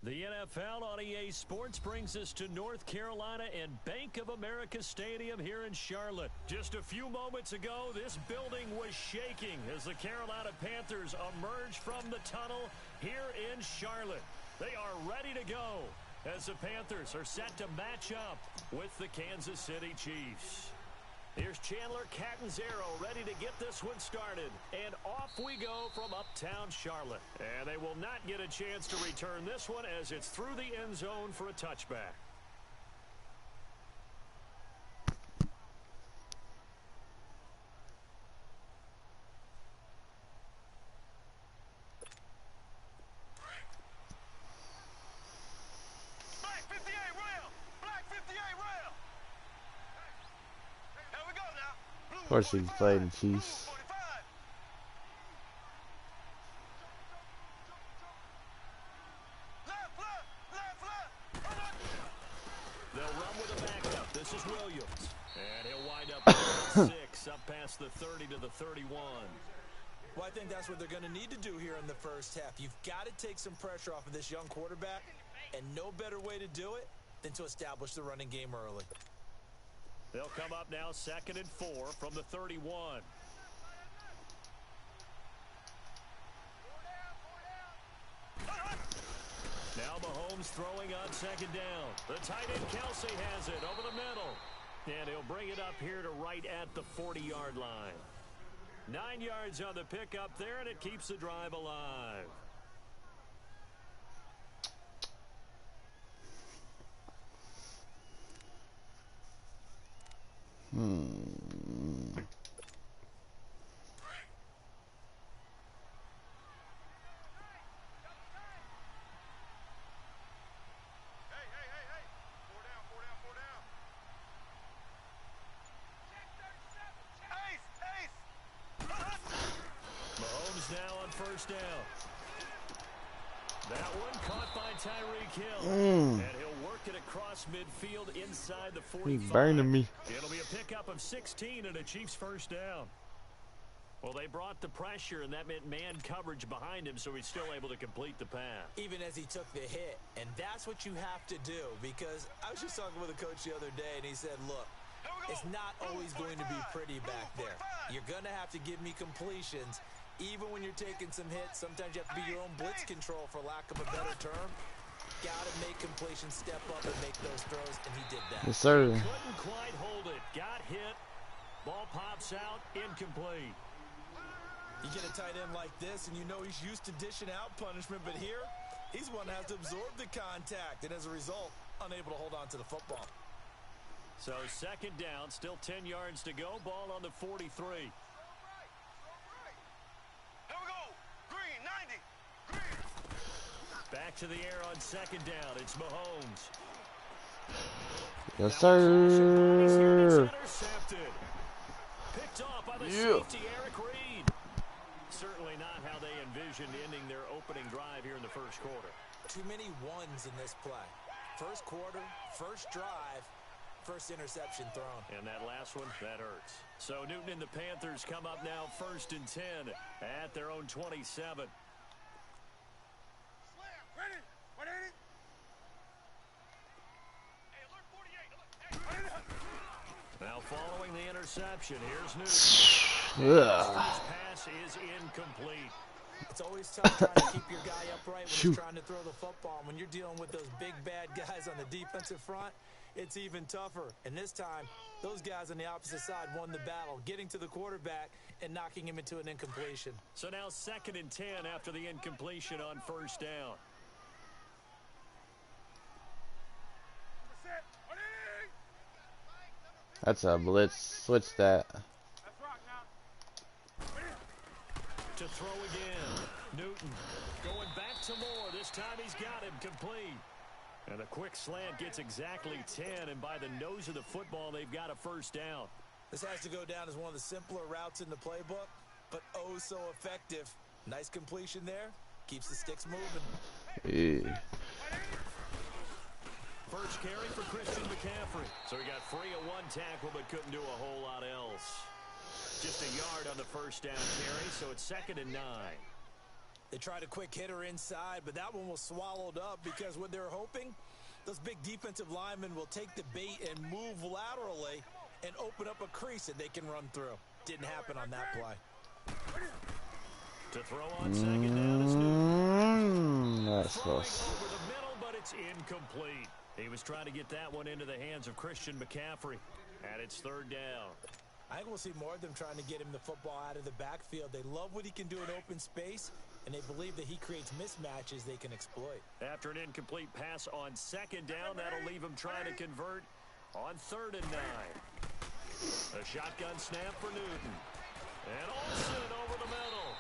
The NFL on EA Sports brings us to North Carolina and Bank of America Stadium here in Charlotte. Just a few moments ago, this building was shaking as the Carolina Panthers emerged from the tunnel here in Charlotte. They are ready to go as the Panthers are set to match up with the Kansas City Chiefs. Here's Chandler Catanzaro ready to get this one started. And off we go from uptown Charlotte. And they will not get a chance to return this one as it's through the end zone for a touchback. Of course, he's playing Chiefs. They'll run with a backup. This is Williams. And he'll wind up at 6, up past the 30 to the 31. Well, I think that's what they're going to need to do here in the first half. You've got to take some pressure off of this young quarterback, and no better way to do it than to establish the running game early. They'll come up now 2nd and 4 from the 31. Now Mahomes throwing on 2nd down. The tight end Kelsey has it over the middle. And he'll bring it up here to right at the 40-yard line. 9 yards on the pickup there, and it keeps the drive alive. Now on 1st down. That one caught by Tyreek Hill. And he'll work it across midfield inside the 45. He's burning me. It'll be a pickup of 16 and a Chiefs 1st down. Well, they brought the pressure, and that meant man coverage behind him, so he's still able to complete the pass. Even as he took the hit. And that's what you have to do, because I was just talking with a coach the other day, and he said, look, it's not always going to be pretty back there. You're going to have to give me completions. Even when you're taking some hits, sometimes you have to be your own blitz control, for lack of a better term. Got to make completions, step up and make those throws, and he did that. Yes, sir. Couldn't quite hold it. Got hit. Ball pops out. Incomplete. You get a tight end like this, and you know he's used to dishing out punishment, but here, he's one that has to absorb the contact, and as a result, unable to hold on to the football. So 2nd down, still 10 yards to go. Ball on the 43. Back to the air on 2nd down. It's Mahomes. Yes, sir. Picked off by the safety, Eric Reed. Certainly not how they envisioned ending their opening drive here in the 1st quarter. Too many ones in this play. 1st quarter, 1st drive, 1st interception thrown. And that last one, that hurts. So Newton and the Panthers come up now 1st and 10 at their own 27. Now following the interception, here's Newton. His pass is incomplete. It's always tough trying to keep your guy upright when he's trying to throw the football. When you're dealing with those big bad guys on the defensive front, it's even tougher. And this time, those guys on the opposite side won the battle, getting to the quarterback and knocking him into an incompletion. So now 2nd and 10 after the incompletion on 1st down. That's a blitz. Switch that. To throw again. Newton going back to Moore. This time he's got him complete. And a quick slant gets exactly 10. And by the nose of the football, they've got a 1st down. This has to go down as one of the simpler routes in the playbook, but oh so effective. Nice completion there. Keeps the sticks moving. Yeah. First carry for Christian McCaffrey. So he got free of 1 tackle, but couldn't do a whole lot else. Just a yard on the 1st down carry, so it's 2nd and 9. They tried a quick hitter inside, but that one was swallowed up because what they're hoping, those big defensive linemen will take the bait and move laterally and open up a crease that they can run through. Didn't happen on that play. To throw on second down is Newton. That's Throwing close. over the middle, but it's incomplete. He was trying to get that one into the hands of Christian McCaffrey. And it's third down. I think we'll see more of them trying to get him the football out of the backfield. They love what he can do in open space, and they believe that he creates mismatches they can exploit. After an incomplete pass on second down, that'll leave him trying to convert on 3rd and 9. A shotgun snap for Newton. And Olsen over the middle.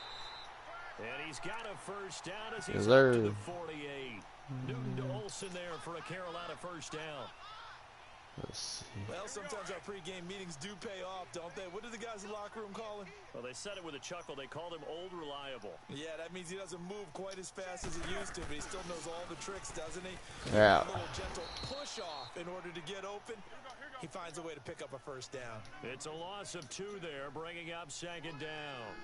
And he's got a first down as he's up to the 48. Newton to Olsen there for a Carolina first down. Let's see. Well, sometimes our pregame meetings do pay off, don't they? What do the guys in the locker room call him? Well, they said it with a chuckle. They called him Old Reliable. Yeah, that means he doesn't move quite as fast as he used to, but he still knows all the tricks, doesn't he? Yeah. A little gentle push off in order to get open. He finds a way to pick up a first down. It's a loss of 2 there, bringing up second down.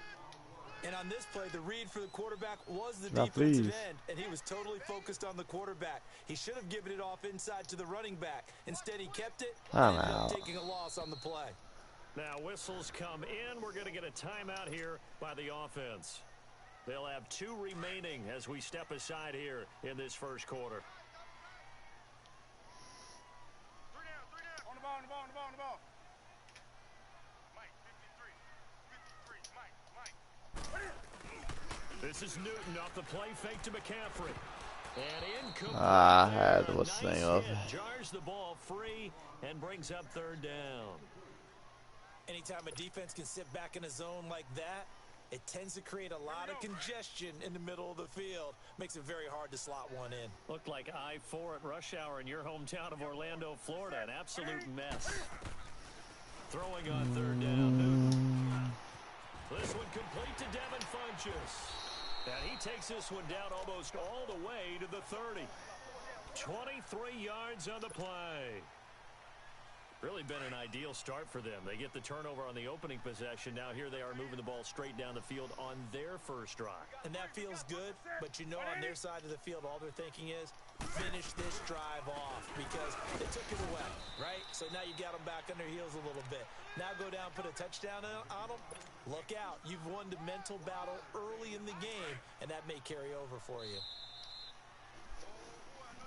And on this play, the read for the quarterback was the Now, defensive please. end, and he was totally focused on the quarterback. He should have given it off inside to the running back. Instead, he kept it and ended up taking a loss on the play. Now, whistles come in. We're going to get a timeout here by the offense. They'll have 2 remaining as we step aside here in this first quarter. 3 down, 3 down. On the ball, on the ball, on the ball, on the ball. Mike, 53, Mike. This is Newton off the play fake to McCaffrey. And incomplete. I had there. what's the Nice name of hit. it. Jars the ball free and brings up 3rd down. Anytime a defense can sit back in a zone like that, it tends to create a lot of congestion in the middle of the field. Makes it very hard to slot one in. Looked like I-4 at rush hour in your hometown of Orlando, Florida. An absolute mess. Throwing on 3rd down, Newton. This one complete to Devin Funchess. And he takes this one down almost all the way to the 30. 23 yards on the play. Really been an ideal start for them. They get the turnover on the opening possession. Now here they are moving the ball straight down the field on their first drive. And that feels good, but you know on their side of the field, all they're thinking is finish this drive off because they took it away, right? So now you got them back on their heels a little bit. Now go down, put a touchdown on them. Look out. You've won the mental battle early in the game, and that may carry over for you.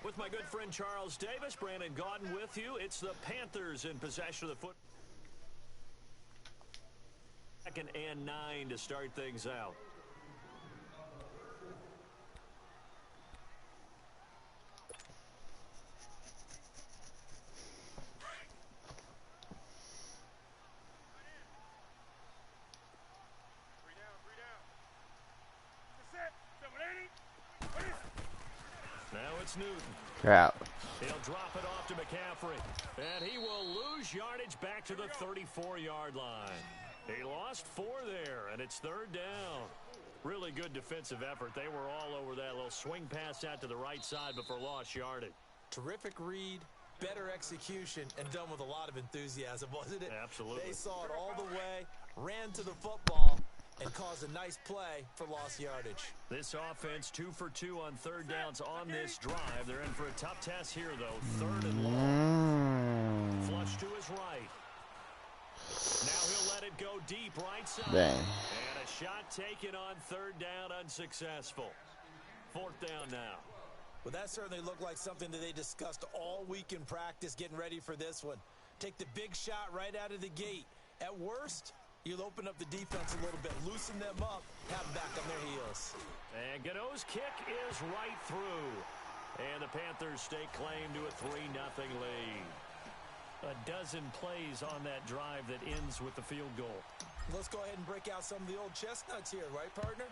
With my good friend Charles Davis, Brandon Gaudin with you. It's the Panthers in possession of the foot. 2nd and 9 to start things out. Now it's Newton. Crap. He'll drop it off to McCaffrey. And he will lose yardage back to the 34-yard line. He lost 4 there, and it's 3rd down. Really good defensive effort. They were all over that little swing pass out to the right side before lost yardage. Terrific read, better execution, and done with a lot of enthusiasm, wasn't it? Absolutely. They saw it all the way, ran to the football, and caused a nice play for lost yardage. This offense 2 for 2 on 3rd downs on this drive. They're in for a tough test here, though. 3rd and long. Flush to his right. Now he'll let it go deep right side. Dang. And a shot taken on 3rd down, unsuccessful. 4th down now. Well, that certainly looked like something that they discussed all week in practice getting ready for this one. Take the big shot right out of the gate. At worst, you'll open up the defense a little bit, loosen them up, have them back on their heels. And Gano's kick is right through. And the Panthers stake claim to a 3-0 lead. A dozen plays on that drive that ends with the field goal. Let's go ahead and break out some of the old chestnuts here, right, partner?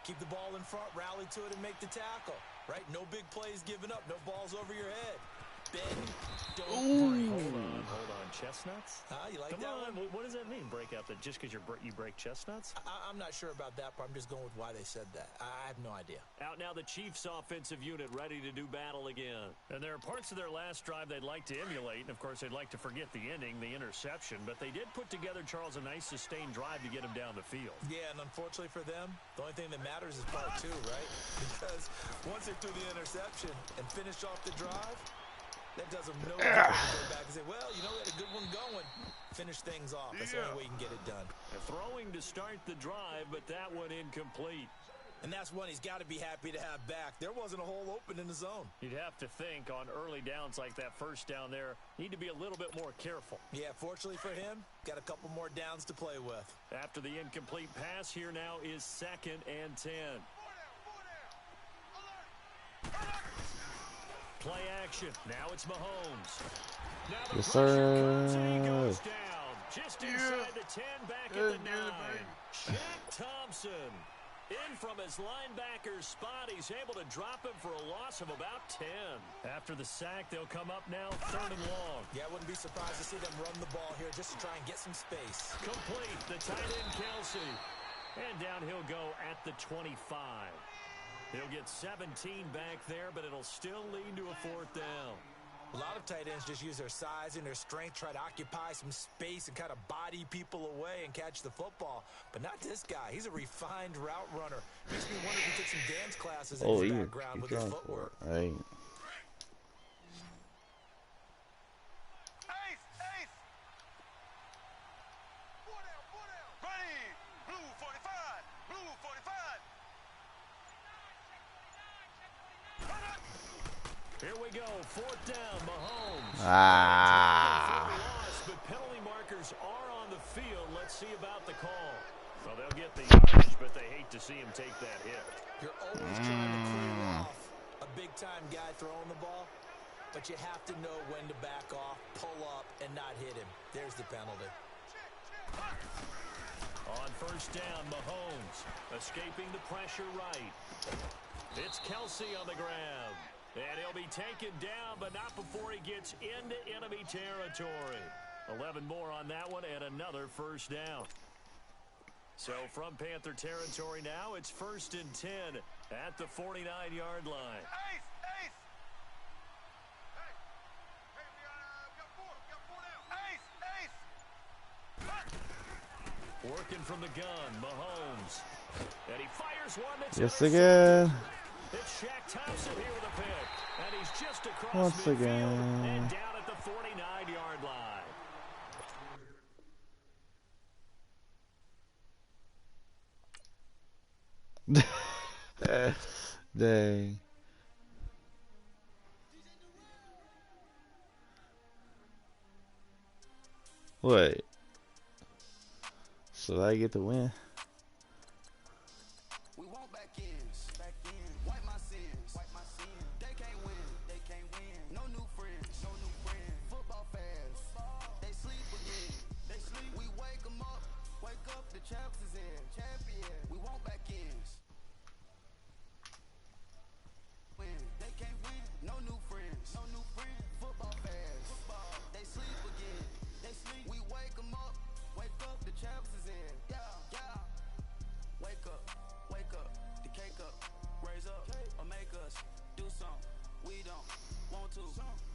Keep the ball in front, rally to it, and make the tackle, right? No big plays given up, no balls over your head. Bend, don't break. Hold on. Chestnuts? You like Come that on. one? What does that mean, break out up that just because you break chestnuts? I'm not sure about that, but I'm just going with why they said that. I have no idea. Out now the Chiefs offensive unit ready to do battle again. And there are parts of their last drive they'd like to emulate. And, of course, they'd like to forget the ending, the interception. But they did put together, Charles, a nice sustained drive to get him down the field. Yeah, and unfortunately for them, the only thing that matters is part two, right? Because once they threw the interception and finished off the drive, that does them no good to go back and say, well, you know, we had a good one going. Finish things off. That's the only way you can get it done. Throwing to start the drive, but that one incomplete. And that's one he's got to be happy to have back. There wasn't a hole open in the zone. You'd have to think on early downs like that first down there, need to be a little bit more careful. Yeah, fortunately for him, got a couple more downs to play with. After the incomplete pass, here now is 2nd and 10. Play action. Now it's Mahomes. Now the pressure comes and he goes down. Just inside the 10, back at the 9. Shaq Thompson in from his linebacker's spot. He's able to drop him for a loss of about 10. After the sack, they'll come up now 3rd and long. Yeah, I wouldn't be surprised to see them run the ball here just to try and get some space. Complete. The tight end, Kelsey. And down he'll go at the 25. He'll get 17 back there, but it'll still lead to a 4th down. A lot of tight ends just use their size and their strength, try to occupy some space and kind of body people away and catch the football. But not this guy. He's a refined route runner. Makes me wonder if he took some dance classes in his background with his footwork. Right. Here we go, 4th down, Mahomes. But penalty markers are on the field. Let's see about the call. Well, they'll get the yardage, but they hate to see him take that hit. You're always trying to clear off a big-time guy throwing the ball, but you have to know when to back off, pull up, and not hit him. There's the penalty. On 1st down, Mahomes escaping the pressure right. It's Kelsey on the grab. And he'll be taken down, but not before he gets into enemy territory. 11 more on that one, and another 1st down. So from Panther territory now, it's 1st and 10 at the 49-yard line. Working from the gun, Mahomes. And he fires one that's yes, again. It's Shaq Thompson here with a pick. And he's just across Once midfield again. and down at the 49-yard line. Dang. Wait. So I get the win? We want back ends. Wipe my sins. They can't win. No new friends. Football fans. They sleep again. We wake them up. Wake up, the champs is in. Champion. We want back ends. They can't win. No new friends. Football fans. They sleep again. We wake them up. Wake up, the champs is in. Yeah. Wake up. The cake up. Raise up or make us do something we don't want to.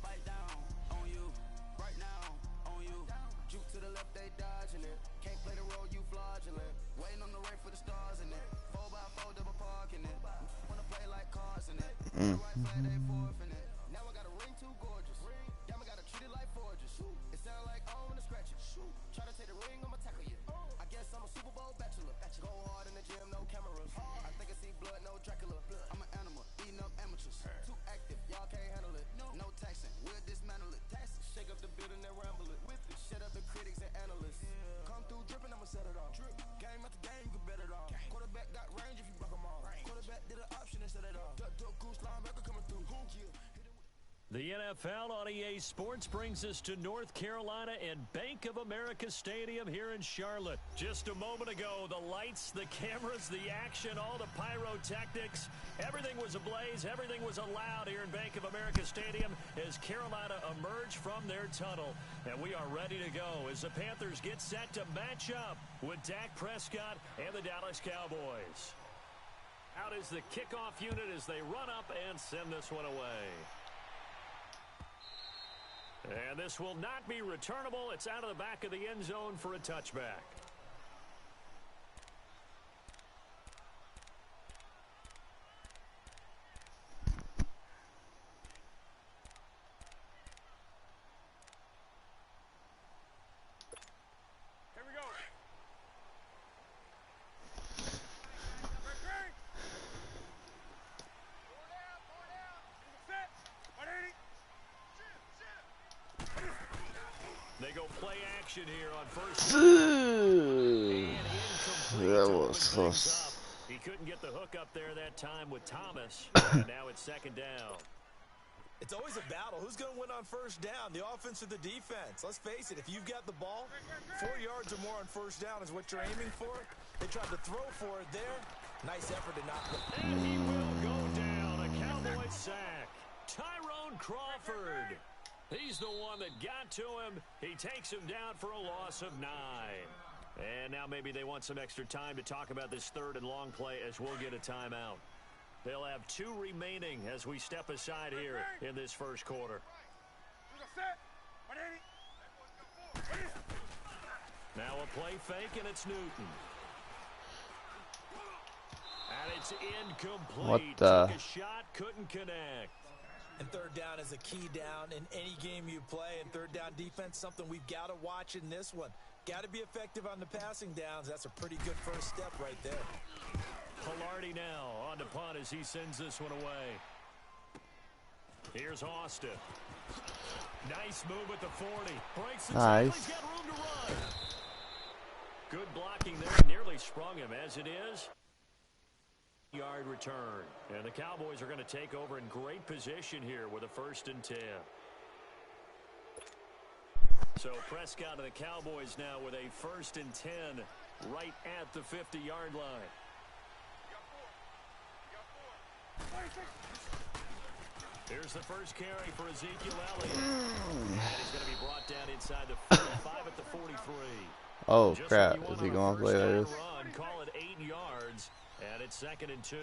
Bite down on you. Right now on you. Juke to the left, they dodging it. Can't play the role, you fraudulent. Waiting on the race for the stars in it. 4x4 double parking it. Wanna play like cars in it. The right flag, they forfeit it. Now I got a ring too gorgeous. Damn, I gotta treat it like forges. It sound like I don't wanna scratch it. Try to take the ring, I'ma tackle you. I guess I'm a Super Bowl bachelor. Go hard in the gym, no cameras. I think I see blood, no Dracula. I'm an animal, eating up amateurs. Too active, y'all can't handle it. No taxing, we'll dismantle it. Shake up the building and ramble it. Shut up the critics and analysts. Come through dripping, I'ma set it off. Game after game, you can bet it off. Quarterback got range if you broke them off. Quarterback did an option and set it off. Duck, goose, linebacker coming through. NFL on EA Sports brings us to North Carolina and Bank of America Stadium here in Charlotte. Just a moment ago, the lights, the cameras, the action, all the pyrotechnics, everything was ablaze, everything was allowed here in Bank of America Stadium as Carolina emerged from their tunnel. And we are ready to go as the Panthers get set to match up with Dak Prescott and the Dallas Cowboys. Out is the kickoff unit as they run up and send this one away. And this will not be returnable. It's out of the back of the end zone for a touchback. Here we go. They go play action here on first. That was close. He couldn't get the hook up there that time with Thomas. And now it's second down. It's always a battle. Who's going to win on first down, the offense or the defense? Let's face it, if you've got the ball, 4 yards or more on first down is what you're aiming for. They tried to throw for it there. Nice effort to knock it. And he will go down. A Cowboy sack. Tyrone Crawford. He's the one that got to him. He takes him down for a loss of 9. And now maybe they want some extra time to talk about this third and long play as we'll get a timeout. They'll have 2 remaining as we step aside here in this first quarter. Now a play fake, and it's Newton. And it's incomplete. What the? Took a shot, couldn't connect. And third down is a key down in any game you play. And third down defense, something we've got to watch in this one. Got to be effective on the passing downs. That's a pretty good first step right there. Pilardi now on the punt as he sends this one away. Here's Austin. Nice move at the 40. Breaks the tackle. He's got room to run. Good blocking there. Nearly sprung him as it is. Yard return. And the Cowboys are going to take over in great position here with a 1st and 10. So Prescott and the Cowboys now with a 1st and 10 right at the 50-yard line. Here's the first carry for Ezekiel Elliott. And he's going to be brought down inside the 45 at the 43. Oh, Just crap. like Is he going to play like this? run, call it 8 yards, and it's 2nd and 2.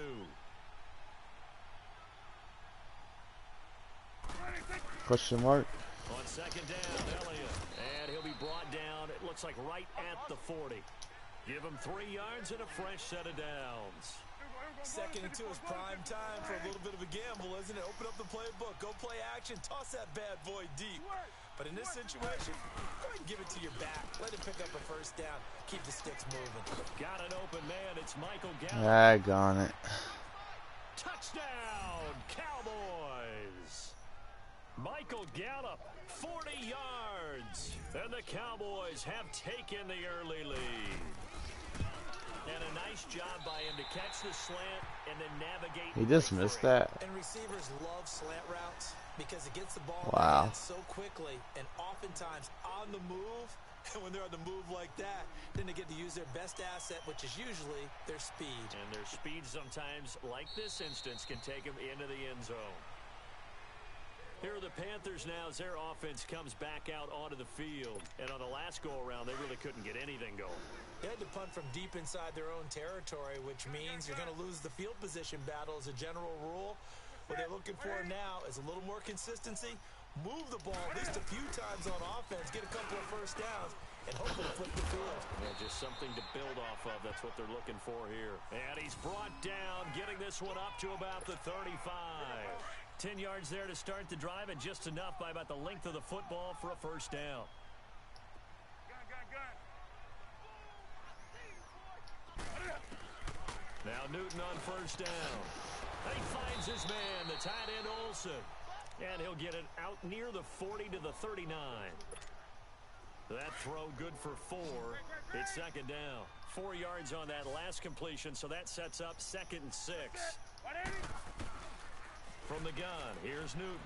Question mark. On 2nd down, Elliott. And he'll be brought down, it looks like right at the 40. Give him 3 yards and a fresh set of downs. 2nd and 2 is prime time for a little bit of a gamble, isn't it? Open up the playbook, go play action, toss that bad boy deep. But in this situation, go ahead and give it to your back. Let him pick up a 1st down. Keep the sticks moving. Got an open man. It's Michael Gallup. Daggone it. Touchdown, Cowboys. Michael Gallup, 40 yards. And the Cowboys have taken the early lead. And a nice job by him to catch the slant and then navigate. He just missed that. And receivers love slant routes because it gets the ball Wow. so quickly and oftentimes on the move. And when they're on the move like that, then they get to use their best asset, which is usually their speed. And their speed sometimes, like this instance, can take them into the end zone. Here are the Panthers now as their offense comes back out onto the field. And on the last go-around, they really couldn't get anything going. They had to punt from deep inside their own territory, which means you're going to lose the field position battle as a general rule. What they're looking for now is a little more consistency, move the ball at least a few times on offense, get a couple of 1st downs, and hopefully flip the field. Yeah, just something to build off of. That's what they're looking for here. And he's brought down, getting this one up to about the 35. 10 yards there to start the drive, and just enough by about the length of the football for a 1st down. Now Newton on 1st down. He finds his man, the tight end Olsen. And he'll get it out near the 40 to the 39. That throw good for 4. It's 2nd down. 4 yards on that last completion, so that sets up 2nd and 6. From the gun, here's Newton.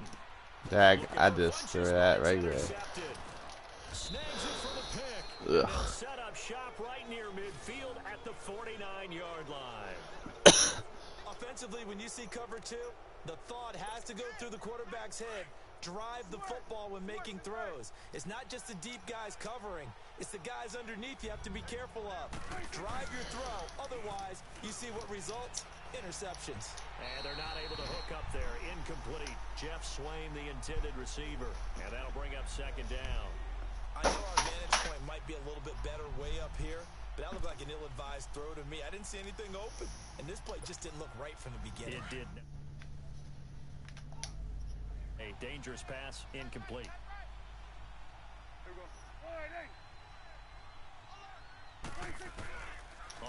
Dag, I just threw that right there. Snags it for the pick. Ugh. They'll set up shop right near midfield at the 49-yard line. Offensively, when you see cover two, the thought has to go through the quarterback's head. Drive the football when making throws. It's not just the deep guys covering. It's the guys underneath you have to be careful of. Drive your throw. Otherwise, you see what results? Interceptions. And they're not able to hook up there. Incomplete. Jeff Swain, the intended receiver. And that'll bring up second down. I know our vantage point might be a little bit better way up here, but that looked like an ill-advised throw to me. I didn't see anything open, and this play just didn't look right from the beginning. It did. A dangerous pass, incomplete.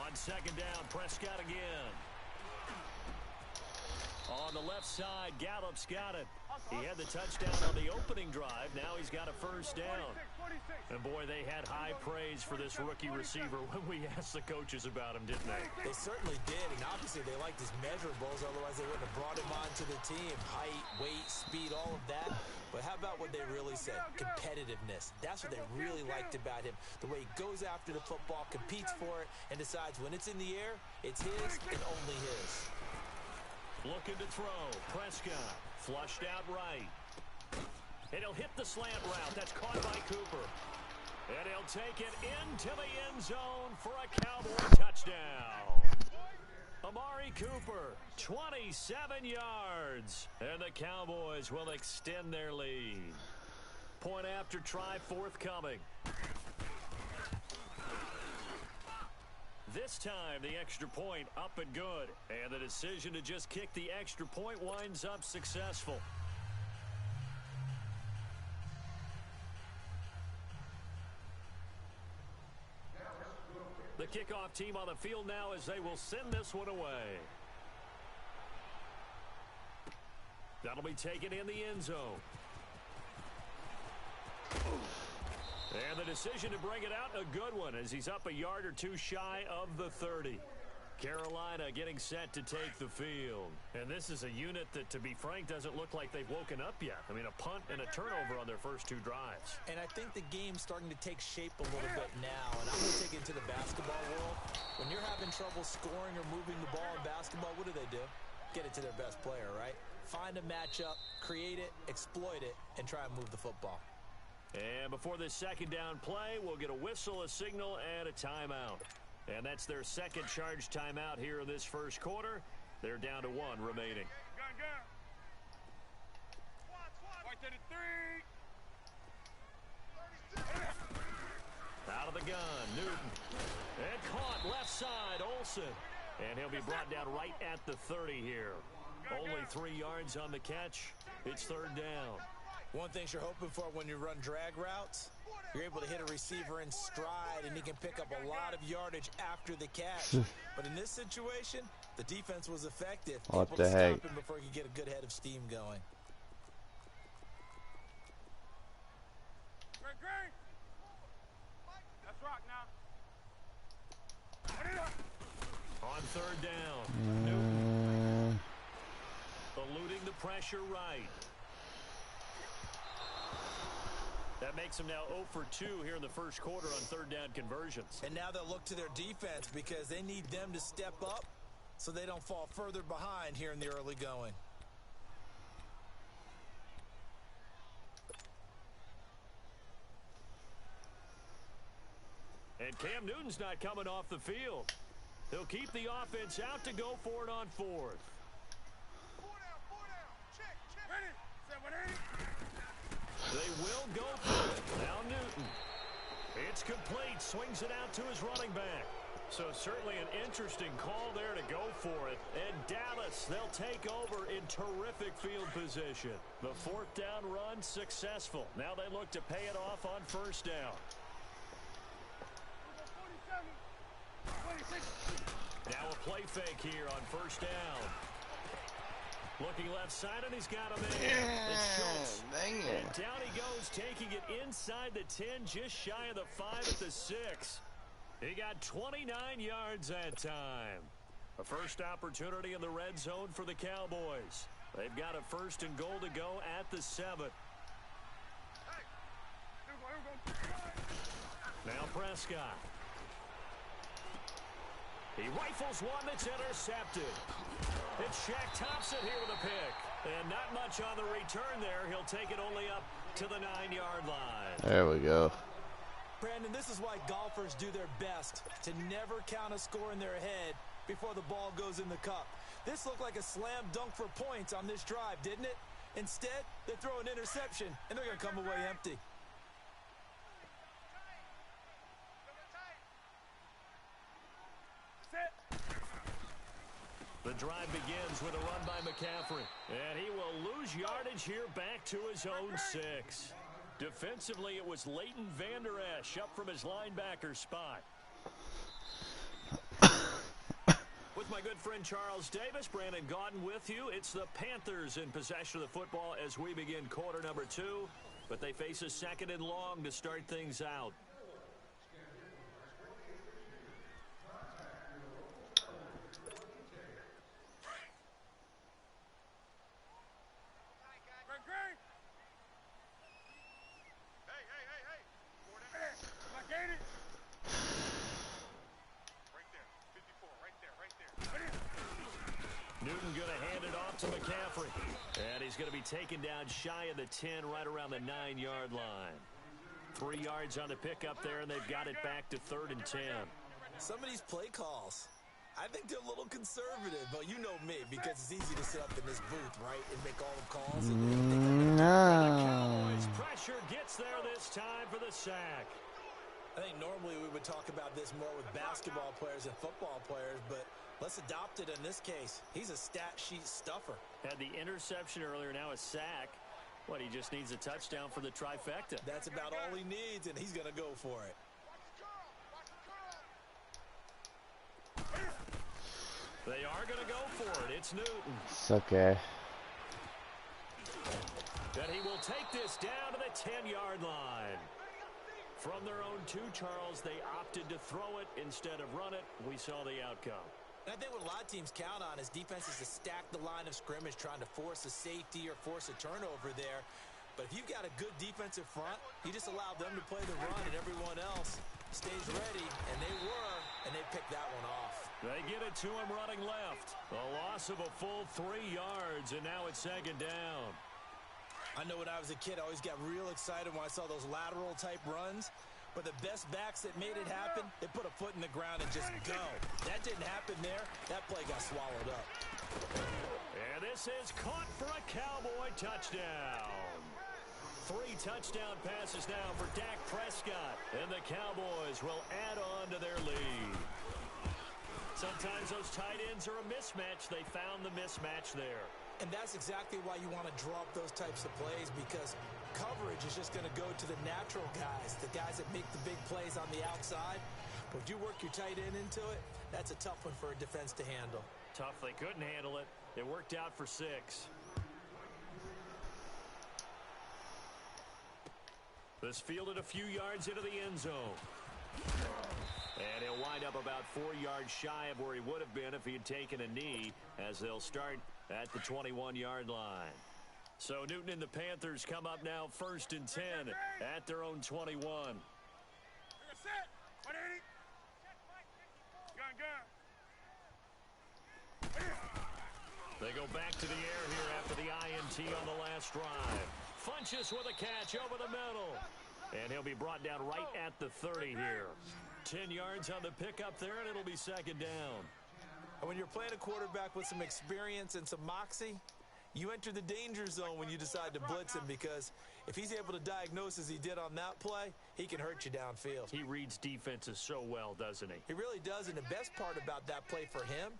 On second down, Prescott again. On the left side, Gallup's got it. He had the touchdown on the opening drive. Now he's got a first down. And boy, they had high praise for this rookie receiver when we asked the coaches about him, didn't they? They certainly did, and obviously they liked his measurables, otherwise they wouldn't have brought him onto the team. Height, weight, speed, all of that. But how about what they really said? Competitiveness. That's what they really liked about him. The way he goes after the football, competes for it, and decides when it's in the air, it's his and only his. Looking to throw. Prescott flushed out right. And he'll hit the slant route. That's caught by Cooper. And he'll take it into the end zone for a Cowboy touchdown. Amari Cooper, 27 yards. And the Cowboys will extend their lead. Point after try forthcoming. This time, the extra point up and good. And the decision to just kick the extra point winds up successful. The kickoff team on the field now as they will send this one away. That'll be taken in the end zone. And the decision to bring it out, a good one, as he's up a yard or two shy of the 30. Carolina getting set to take the field. And this is a unit that, to be frank, doesn't look like they've woken up yet. I mean, a punt and a turnover on their first two drives. And I think the game's starting to take shape a little bit now. And I'm going to take it into the basketball world. When you're having trouble scoring or moving the ball in basketball, what do? Get it to their best player, right? Find a matchup, create it, exploit it, and try and move the football. And before this second down play, we'll get a whistle, a signal, and a timeout. And that's their second charge timeout here in this first quarter. They're down to one remaining. Gun. White to the three. Out of the gun, Newton. And caught left side, Olsen. And he'll be brought down right at the 30 here. Only 3 yards on the catch. It's third down. One thing you're hoping for when you run drag routes, you're able to hit a receiver in stride, and he can pick up a lot of yardage after the catch. But in this situation, the defense was effective. What the heck? Stop him before he could get a good head of steam going. Green. Let's rock now. On third down, Newton. Eluding the pressure right. That makes them now 0 for 2 here in the first quarter on third down conversions. And now they'll look to their defense because they need them to step up so they don't fall further behind here in the early going. And Cam Newton's not coming off the field. He'll keep the offense out to go for it on fourth. 4 down. Check. Ready? 7-8. They will go for it. Now Newton. It's complete. Swings it out to his running back. So certainly an interesting call there to go for it. And Dallas, they'll take over in terrific field position. The fourth down run successful. Now they look to pay it off on first down. 47. 26. Now a play fake here on first down. Looking left side, and he's got him in. It's Schultz. And down he goes, taking it inside the 10, just shy of the 5 at the 6. He got 29 yards that time. A first opportunity in the red zone for the Cowboys. They've got a 1st and goal to go at the 7. Now Prescott. He rifles one that's intercepted. It's Shaq Thompson here with a pick. And not much on the return there. He'll take it only up to the 9-yard line. There we go. Brandon, this is why golfers do their best to never count a score in their head before the ball goes in the cup. This looked like a slam dunk for points on this drive, didn't it? Instead, they throw an interception, and they're going to come away empty. The drive begins with a run by McCaffrey. And he will lose yardage here back to his own 6. Defensively, it was Leighton Vander Esch up from his linebacker spot. With my good friend Charles Davis, Brandon Gaudin with you. It's the Panthers in possession of the football as we begin quarter number 2. But they face a 2nd and long to start things out. Newton going to hand it off to McCaffrey. And he's going to be taken down shy of the 10, right around the 9-yard line. 3 yards on the pickup there, and they've got it back to 3rd and 10. Some of these play calls, I think they're a little conservative, but you know me, because it's easy to sit up in this booth, right, and make all the calls. The Cowboys pressure gets there this time for the sack. I think normally we would talk about this more with basketball players and football players, but let's adopt it in this case. He's a stat sheet stuffer. Had the interception earlier, now a sack. What, he just needs a touchdown for the trifecta. That's about all he needs, and he's going to go for it. They are going to go for it. It's Newton. It's okay. And he will take this down to the 10-yard line. From their own 2, Charles, they opted to throw it instead of run it. We saw the outcome. And I think what a lot of teams count on is defenses to stack the line of scrimmage, trying to force a safety or force a turnover there. But if you've got a good defensive front, you just allow them to play the run, and everyone else stays ready. And they were, and they picked that one off. They get it to him running left. A loss of a full 3 yards, and now it's 2nd down. I know when I was a kid, I always got real excited when I saw those lateral-type runs. But the best backs that made it happen, they put a foot in the ground and just go. That didn't happen there. That play got swallowed up. And this is caught for a Cowboy touchdown. 3 touchdown passes now for Dak Prescott. And the Cowboys will add on to their lead. Sometimes those tight ends are a mismatch. They found the mismatch there. And that's exactly why you want to draw up those types of plays, because coverage is just going to go to the natural guys, the guys that make the big plays on the outside. But if you work your tight end into it, that's a tough one for a defense to handle. Tough. They couldn't handle it. It worked out for 6. This fielded a few yards into the end zone. And he'll wind up about 4 yards shy of where he would have been if he had taken a knee, as they'll start at the 21-yard line. So Newton and the Panthers come up now 1st and 10 at their own 21. They go back to the air here after the INT on the last drive. Funches with a catch over the middle. And he'll be brought down right at the 30 here. 10 yards on the pickup there, and it'll be 2nd down. And when you're playing a quarterback with some experience and some moxie, you enter the danger zone when you decide to blitz him, because if he's able to diagnose as he did on that play, he can hurt you downfield. He reads defenses so well, doesn't he? He really does, and the best part about that play for him,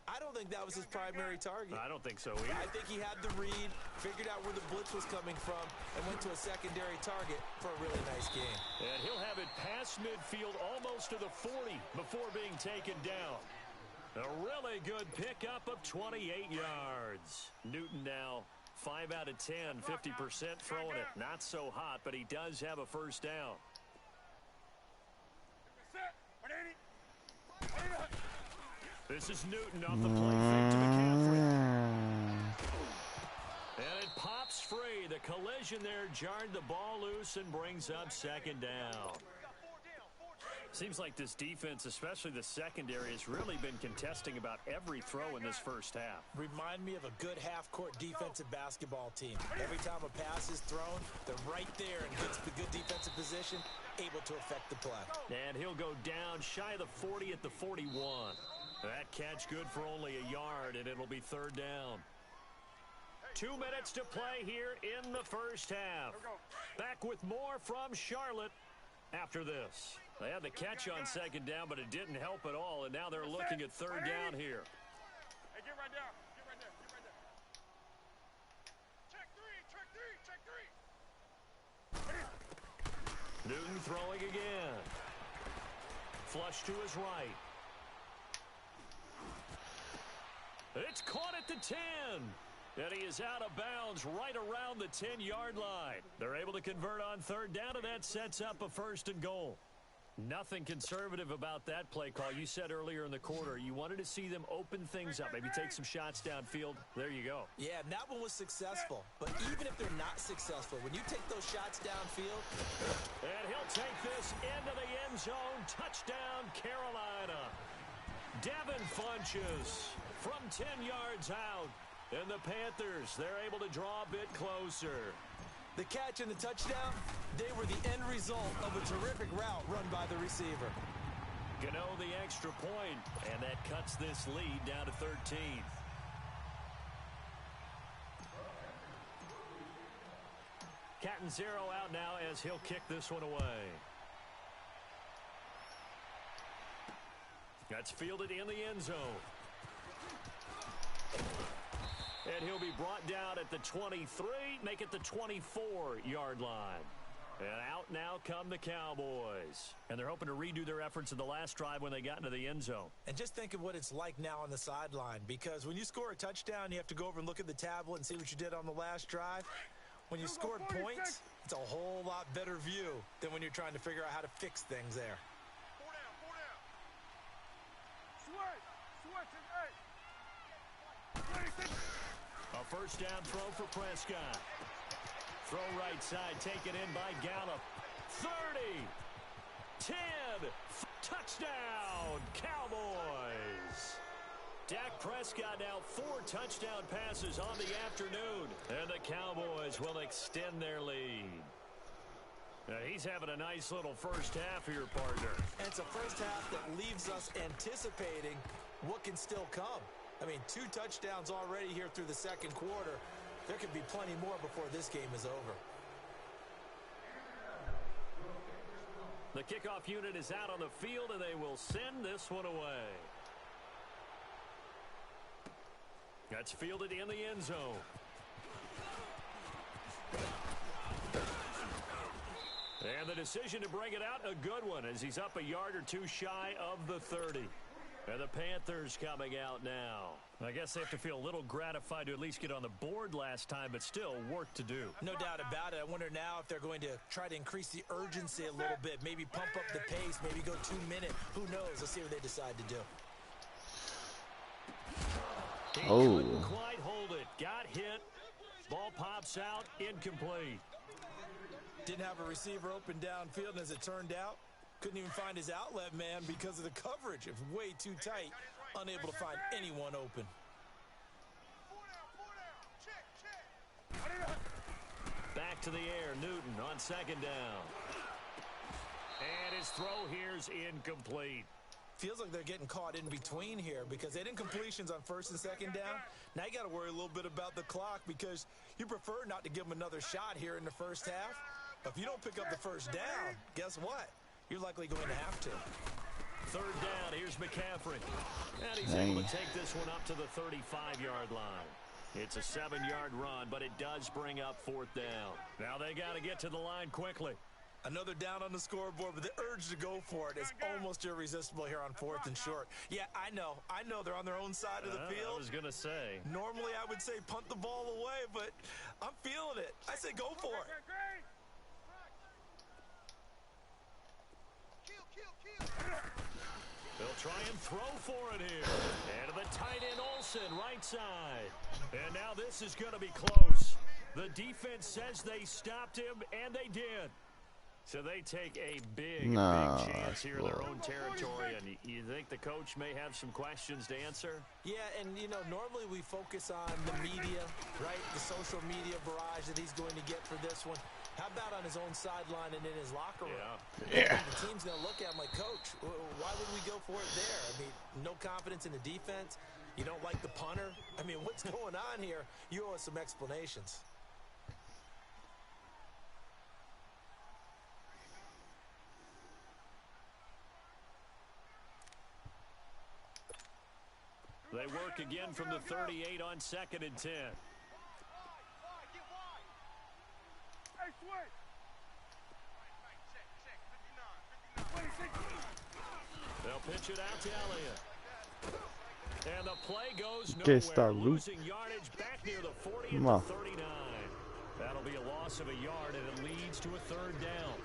I don't think that was his primary target. I don't think so either. I think he had the read, figured out where the blitz was coming from, and went to a secondary target for a really nice game. And he'll have it past midfield almost to the 40 before being taken down. A really good pickup of 28 yards. Newton now 5 out of 10, 50% throwing it. Not so hot, but he does have a 1st down. This is Newton off the play fake to McCaffrey. vision there jarred the ball loose and brings up second down. Seems like this defense, especially the secondary, has really been contesting about every throw in this first half. Remind me of a good half-court defensive basketball team. Every time a pass is thrown, they're right there and gets the good defensive position, able to affect the play. And he'll go down shy of the 40 at the 41. That catch good for only a yard, and it'll be third down. 2 minutes to play here in the first half. Back with more from Charlotte after this. They had the catch on second down, but it didn't help at all, and now they're looking at third down here. Hey, get right down. Get right there. Get right there. Check three. Check three. Check three. Newton throwing again. Flush to his right. It's caught at the 10. And he is out of bounds right around the 10-yard line. They're able to convert on third down, and that sets up a first and goal. Nothing conservative about that play call. You said earlier in the quarter you wanted to see them open things up, maybe take some shots downfield. There you go. Yeah, and that one was successful. But even if they're not successful, when you take those shots downfield. And he'll take this into the end zone. Touchdown, Carolina. Devin Funches from 10 yards out. And the Panthers, they're able to draw a bit closer. The catch and the touchdown, they were the end result of a terrific route run by the receiver. Gano the extra point, and that cuts this lead down to 13. Catanzaro out now as he'll kick this one away. That's fielded in the end zone. And he'll be brought down at the 23, make it the 24-yard line. And out now come the Cowboys. And they're hoping to redo their efforts in the last drive when they got into the end zone. And just think of what it's like now on the sideline, because when you score a touchdown, you have to go over and look at the tablet and see what you did on the last drive. When you scored points, it's a whole lot better view than when you're trying to figure out how to fix things there. 4 down, 4 down. Switch it, hey. A first down throw for Prescott. Throw right side, taken in by Gallup. 30, 10, touchdown, Cowboys. Dak Prescott now 4 touchdown passes on the afternoon. And the Cowboys will extend their lead. Now he's having a nice little first half here, partner. And it's a first half that leaves us anticipating what can still come. I mean, 2 touchdowns already here through the second quarter. There could be plenty more before this game is over. The kickoff unit is out on the field, and they will send this one away. That's fielded in the end zone. And the decision to bring it out, a good one, as he's up a yard or 2 shy of the 30. And the Panthers coming out now. I guess they have to feel a little gratified to at least get on the board last time, but still work to do. No doubt about it. I wonder now if they're going to try to increase the urgency a little bit, maybe pump up the pace, maybe go 2 minute. Who knows? Let's see what they decide to do. He couldn't quite hold it. Got hit. Ball pops out. Incomplete. Didn't have a receiver open downfield, and as it turned out, couldn't even find his outlet man because of the coverage. It was way too tight, unable to find anyone open. 4 down. Check. Back to the air. Newton on second down. And his throw here's incomplete. Feels like they're getting caught in between here because they did incompletions on first and second down. Now you got to worry a little bit about the clock because you prefer not to give them another shot here in the first half. But if you don't pick up the first down, guess what? You're likely going to have to. Third down, here's McCaffrey. And he's able to take this one up to the 35-yard line. It's a 7-yard run, but it does bring up fourth down. Now they got to get to the line quickly. Another down on the scoreboard, but the urge to go for it is almost irresistible here on 4th and short. Yeah, I know they're on their own side of the field. I was going to say. Normally I would say punt the ball away, but I'm feeling it. I say go for it. They'll try and throw for it here. And to the tight end Olsen, right side. And now this is going to be close. The defense says they stopped him, and they did. So they take a big chance here in their own territory. And you think the coach may have some questions to answer? Yeah, and, you know, normally we focus on the media, right? The social media barrage that he's going to get for this one. How about on his own sideline and in his locker room? Yeah. The team's going to look at him like, Coach, why would we go for it there? I mean, no confidence in the defense. You don't like the punter. I mean, what's going on here? You owe us some explanations. They work again from the 38 on 2nd and 10. They'll pitch it out to Elliott. And the play goes nowhere. Losing yardage back near the 40 and the 39. That'll be a loss of a yard, and it leads to a 3rd down.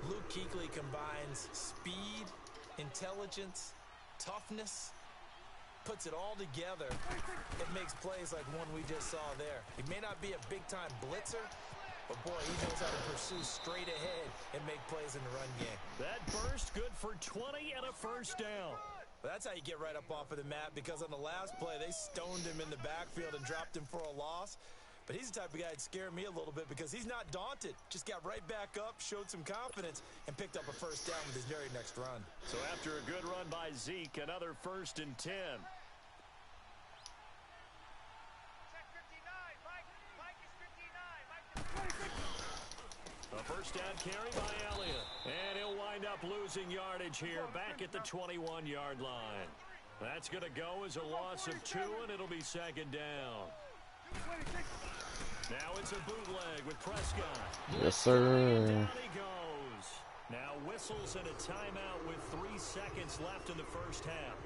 Luke Kuechly combines speed, intelligence, toughness, puts it all together. It makes plays like one we just saw there. He may not be a big-time blitzer, but, boy, he knows how to pursue straight ahead and make plays in the run game. That burst good for 20 and a 1st down. Well, that's how you get right up off of the mat, because on the last play, they stoned him in the backfield and dropped him for a loss. But he's the type of guy that'd scare me a little bit because he's not daunted. Just got right back up, showed some confidence, and picked up a 1st down with his very next run. So after a good run by Zeke, another 1st and 10. A 1st down carry by Elliott. And he'll wind up losing yardage here back at the 21-yard line. That's going to go as a loss of 2, and it'll be 2nd down. Now it's a bootleg with Prescott. Yes, sir. Down he goes. Now whistles and a timeout with 3 seconds left in the 1st half.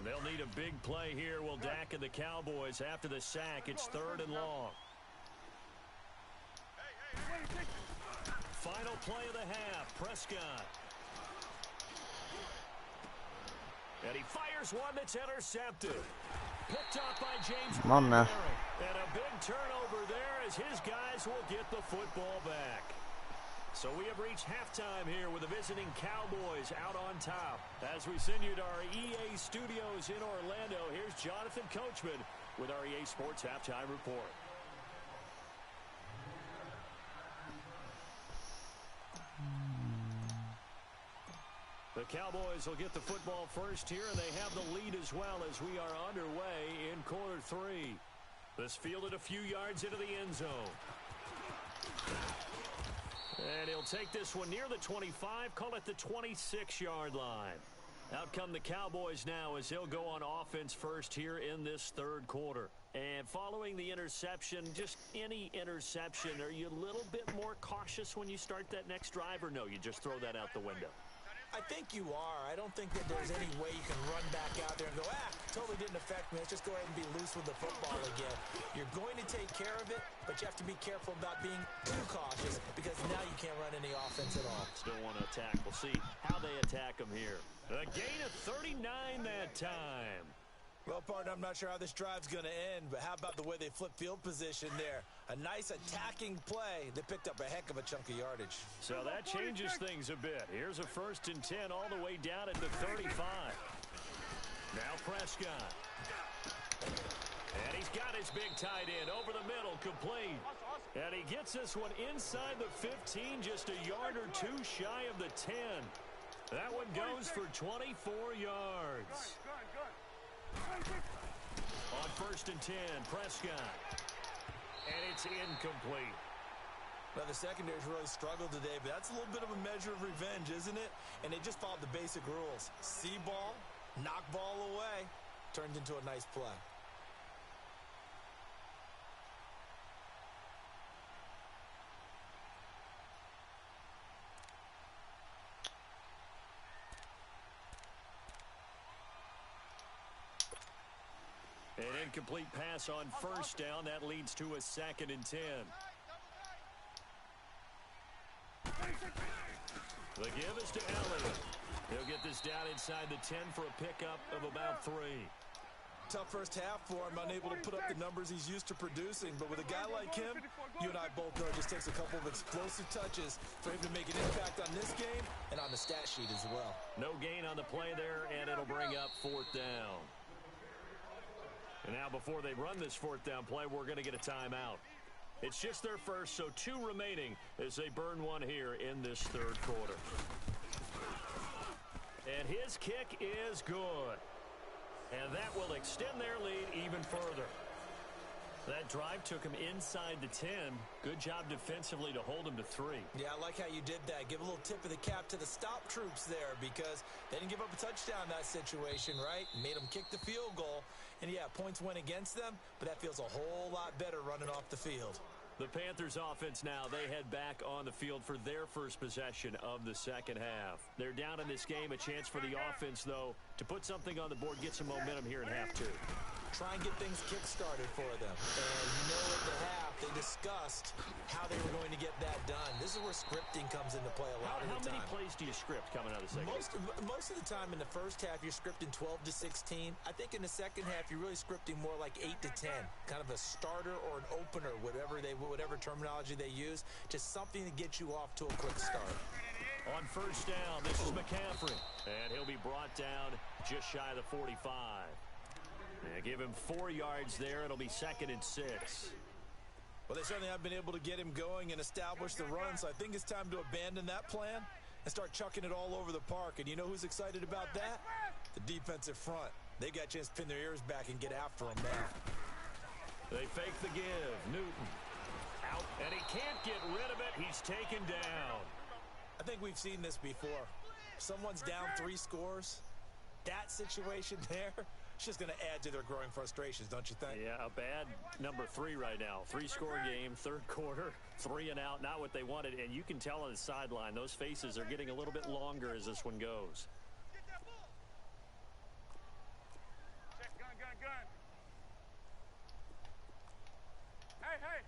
They'll need a big play here. Will Dak and the Cowboys after the sack. It's 3rd and long. Final play of the half. Prescott. And he fires one that's intercepted. Picked up by James. Come on now. And a big turnover there as his guys will get the football back. So we have reached halftime here with the visiting Cowboys out on top. As we send you to our EA studios in Orlando, here's Jonathan Coachman with our EA Sports Halftime Report. The Cowboys will get the football first here, and they have the lead as well as we are underway in quarter 3. This fielded a few yards into the end zone. And he'll take this one near the 25, call it the 26-yard line. Out come the Cowboys now as they'll go on offense first here in this 3rd quarter. And following the interception, just any interception, are you a little bit more cautious when you start that next drive, or no, you just throw that out the window? I think you are. I don't think that there's any way you can run back out there and go, totally didn't affect me. Let's just go ahead and be loose with the football again. You're going to take care of it, but you have to be careful about being too cautious because now you can't run any offense at all. Still want to attack. We'll see how they attack them here. A gain of 39 that time. Well, partner, I'm not sure how this drive's going to end, but how about the way they flip field position there? A nice attacking play. They picked up a heck of a chunk of yardage. So that changes things a bit. Here's a 1st and 10 all the way down at the 35. Now Prescott. And he's got his big tight end over the middle, complete. And he gets this one inside the 15, just a yard or 2 shy of the 10. That one goes for 24 yards. On 1st and 10, Prescott. And it's incomplete. Now, the secondary's really struggled today, but that's a little bit of a measure of revenge, isn't it? And they just followed the basic rules. See ball, knock ball away, turned into a nice play. An incomplete pass on 1st down. That leads to a 2nd and 10. The give is to Elliott. He'll get this down inside the 10 for a pickup of about 3. Tough first half for him, unable to put up the numbers he's used to producing. But with a guy like him, you and I both know it just takes a couple of explosive touches for him to make an impact on this game and on the stat sheet as well. No gain on the play there, and it'll bring up 4th down. And now before they run this 4th down play, we're going to get a timeout. It's just their first, so 2 remaining as they burn one here in this 3rd quarter. And his kick is good. And that will extend their lead even further. That drive took him inside the 10. Good job defensively to hold him to 3. Yeah, I like how you did that. Give a little tip of the cap to the stop troops there because they didn't give up a touchdown in that situation, right? Made them kick the field goal. And, yeah, points went against them, but that feels a whole lot better running off the field. The Panthers offense now, they head back on the field for their first possession of the second half. They're down in this game. A chance for the offense, though, to put something on the board, get some momentum here in half 2. Try and get things kick-started for them. And you know at the half, they discussed how they were going to get that done. This is where scripting comes into play a lot of the time. How many plays do you script coming out of the second half? Most of the time in the first half, you're scripting 12 to 16. I think in the second half, you're really scripting more like 8 to 10. Kind of a starter or an opener, whatever terminology they use. Just something to get you off to a quick start. On first down, this is McCaffrey. And he'll be brought down just shy of the 45. Yeah, give him 4 yards there. It'll be 2nd and 6. Well, they certainly have been able to get him going and establish the run, so I think it's time to abandon that plan and start chucking it all over the park. And you know who's excited about that? The defensive front. They got a chance to pin their ears back and get after him now. They fake the give. Newton out, and he can't get rid of it. He's taken down. I think we've seen this before. Someone's down 3 scores. That situation there, it's just going to add to their growing frustrations, don't you think? Yeah, a bad number 3 right now. 3-score game, 3rd quarter, 3 and out, not what they wanted. And you can tell on the sideline, those faces are getting a little bit longer as this one goes. Check, gun. Hey.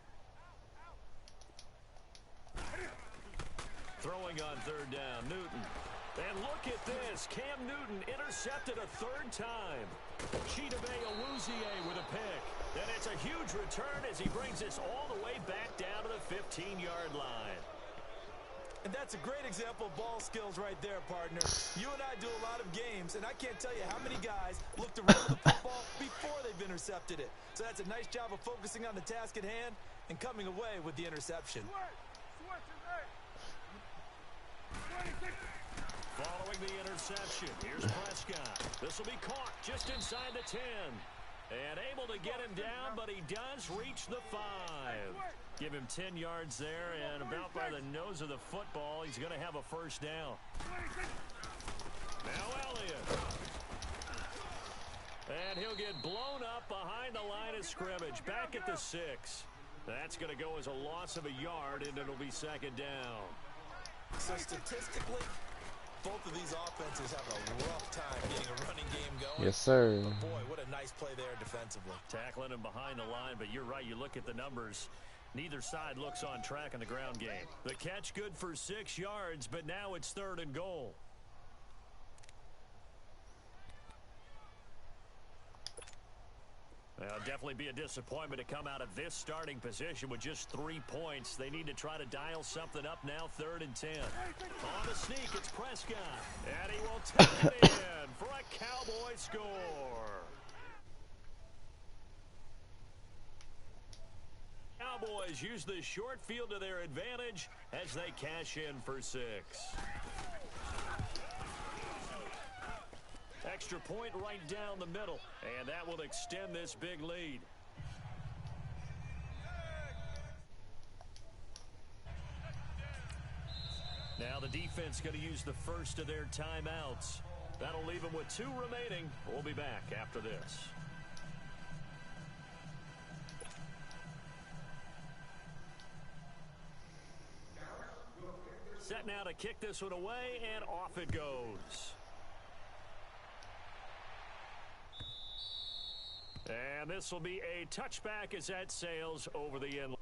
Throwing on 3rd down, Newton. And look at this. Cam Newton intercepted a 3rd time. Chidobe Awuzie with a pick. And it's a huge return as he brings this all the way back down to the 15-yard line. And that's a great example of ball skills right there, partner. You and I do a lot of games, and I can't tell you how many guys look to run the football before they've intercepted it. So that's a nice job of focusing on the task at hand and coming away with the interception. Following the interception, here's Prescott. This will be caught just inside the 10. And able to get him down, but he does reach the 5. Give him 10 yards there, and about by the nose of the football, he's going to have a first down. Now Elliott. And he'll get blown up behind the line of scrimmage, back at the 6. That's going to go as a loss of a yard, and it'll be 2nd down. So statistically, both of these offenses have a rough time getting a running game going. Yes, sir. But boy, what a nice play there defensively. Tackling him behind the line, but you're right. You look at the numbers. Neither side looks on track in the ground game. The catch good for 6 yards, but now it's 3rd and goal. Well, definitely be a disappointment to come out of this starting position with just 3 points. They need to try to dial something up now, 3rd and 10. On the sneak, it's Prescott. And he will take it in for a Cowboy score. Cowboys use the short field to their advantage as they cash in for 6. Extra point right down the middle, and that will extend this big lead. Now the defense going to use the first of their timeouts. That'll leave them with 2 remaining. We'll be back after this. Set now to kick this one away, and off it goes. And this will be a touchback as that sails over the end.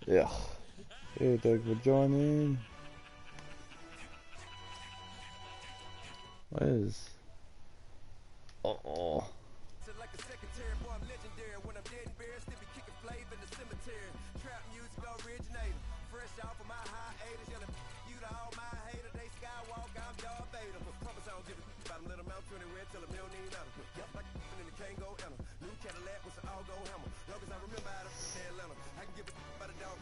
Yeah. Hey, thanks for joining. What is? Oh. Like a secretary, boy, I'm legendary. When I'm dead and buried, still be kicking flavor in the cemetery. Trap music originator, fresh off of my hiatus. Yelling, you to all my haters, they skywalk, I'm Darth Vader. Promise I don't give a about them, let them out 20 red, tell them they don't need nothing. Yup, like in the Kango enter. New Cadillac with an all-go hammer. Long as I remember how to Atlanta, I can give a about a dog.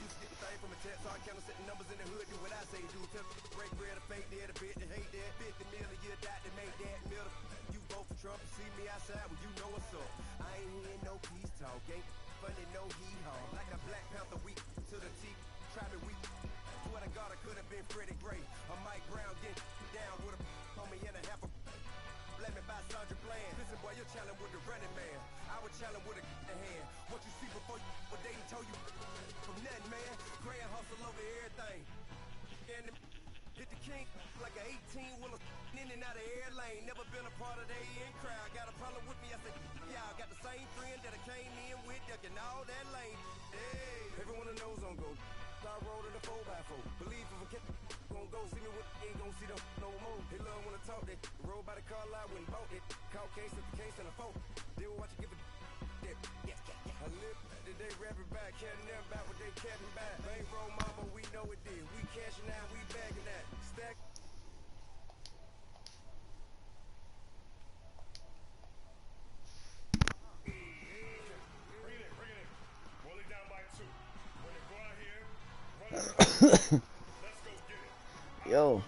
Used to get the thing from a text, so I count setting numbers in the hood, do what I say do. Tell break bread, a fake dead, a bit, they hate that. 50 million a year, die, they make that middle. You vote for Trump, you see me outside, well, you know what's up. I ain't hearing no peace talk, ain't funny, no hee-haw. Like a Black Panther week to the teeth, try me weak. Swear to God, I could have been Freddie Gray. Or Mike Brown get down with a homie and a half a blame me by Sandra Bland. Listen, boy, you're challenging with the running man. I would challenge with a hand. What you see before you, what they told you from nothing, man. Gray and hustle over everything. And hit the king like an 18-wheeler in and out of air lane. Never been a part of the in crowd. Got a problem with me, I said, y'all got the same friend that I came in with, ducking all that lane. Hey, everyone knows on go. I roll in the 4x4. Believe if a kid gon' go see me with ain't gon' see them no more. They love when I talk that. Roll by the car lot when bought it. Caught case at the case and a phone. They will watch you give a that. I live that they rapping back, can't never back what they capping back. Bankroll mama, we know it did. We cashing out, we bagging that. Stack. Bring it in. Roll it down by 2. When they go out here, run it. Let's go get it. Yo.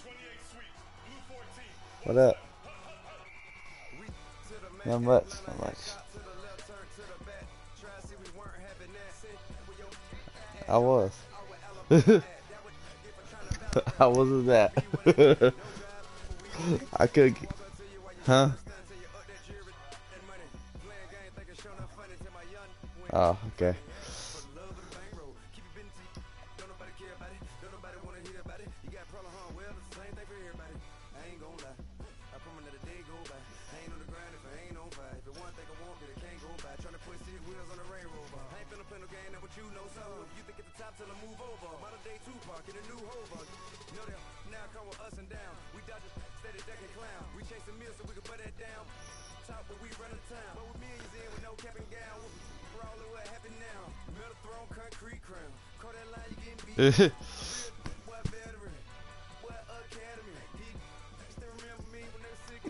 28 sweeps, blue 14. What up? Not much. Not much. I was. I wasn't that. I could. Huh? Oh, okay.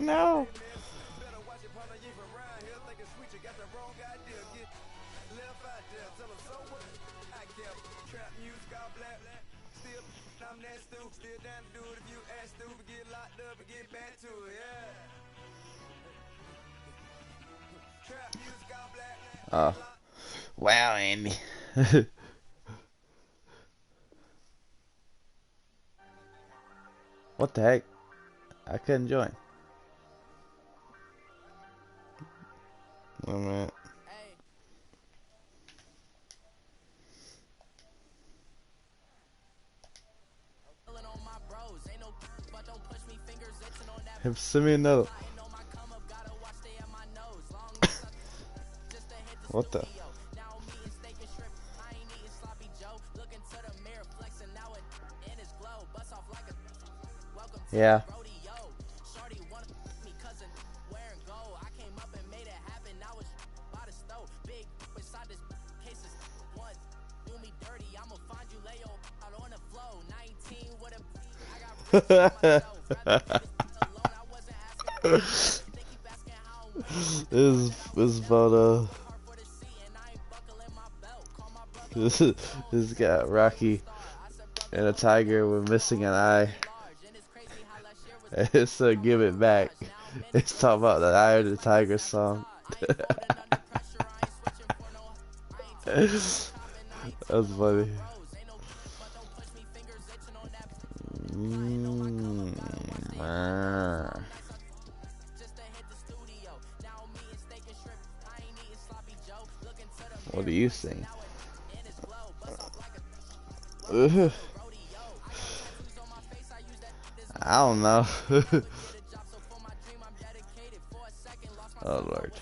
No. Oh. Wow, Andy. What the heck? I couldn't join. Oh, man. Send me another. What the? Yeah. This is about this got Rocky and a tiger with missing an eye. It's a Give It Back. It's talking about the Eye of the Tiger song. That's funny. What do you sing? I don't know. Oh Lord.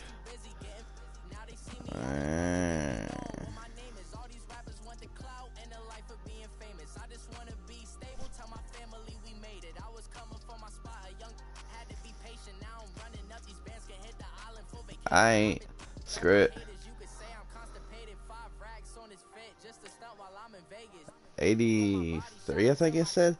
I ain't. Screw it. 83, I think it said.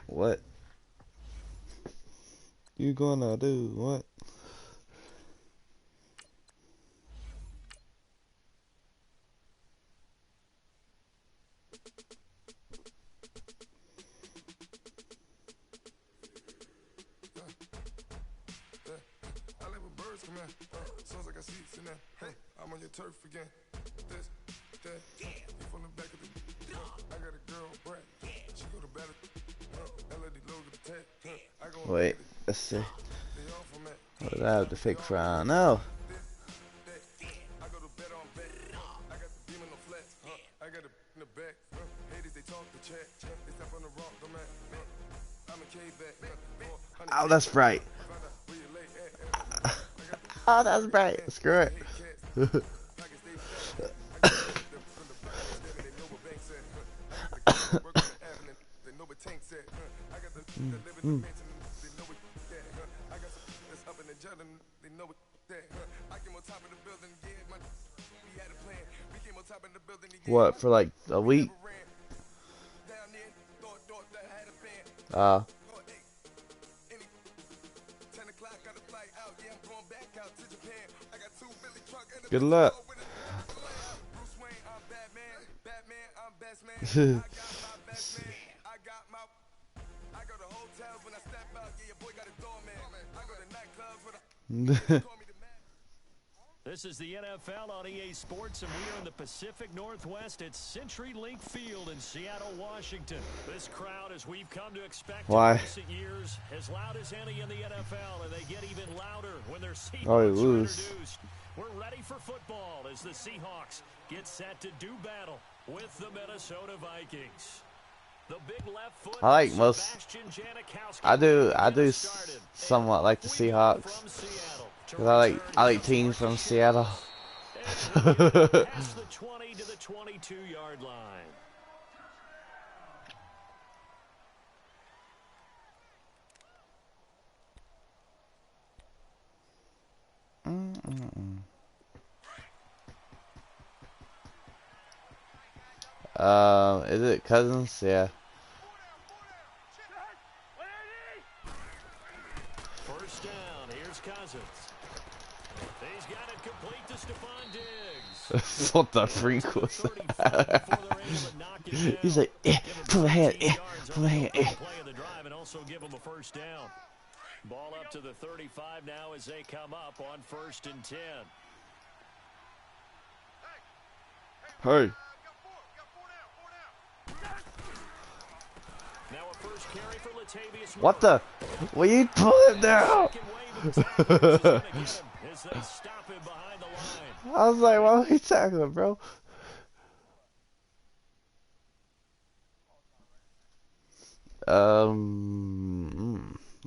What? You gonna do what? I live with birds come in. Sounds like I see it in there. Hey, I'm on your turf again. This, that, you from the back of the. I got a girl, Brett. She go to battle. LED logo the tag. I go. Wait, let's see. They all from that. What did I have to fix for? No. I go to bed on bed. I got the beam in the flat. I got it in the back. Haters, they talk the chat. They step on the rock, the man. I'm a K-back. Oh, that's bright. Oh, that's bright. Screw it. What, for like a week? Good luck. This is the NFL on EA Sports, and we are in the Pacific Northwest at CenturyLink Field in Seattle, Washington. This crowd, as we've come to expect in recent years, as loud as any in the NFL, and they get even louder when their Seahawks are introduced. We're ready for football as the Seahawks get set to do battle with the Minnesota Vikings. The big left foot, I like most. I do somewhat like the Seahawks. Cause I like teams from Seattle. Past the 20 to the 22-yard line. Is it Cousins? Yeah. First down, here's Cousins. He's got it complete to Stephon Diggs. What the freak was that? He's like, put my hand, put my hand, Play of the drive and also give him a first down. Ball up to the 35 now as they come up on 1st and 10. Hey. Now a first carry for Latavius. What the? Will you pull him down? I was like, why are we tackling, bro?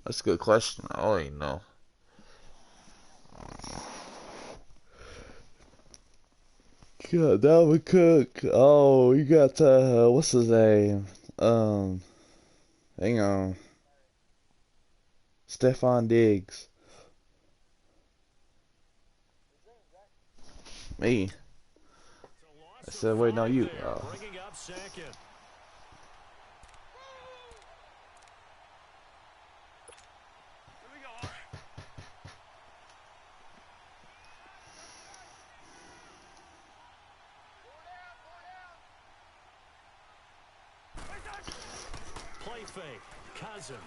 That's a good question. I don't even know. God, Dalvin Cook. Oh, you got what's his name? Hang on. Stephon Diggs. Me. I said, wait, no, you. Bringing up second. Play fake. Cousins.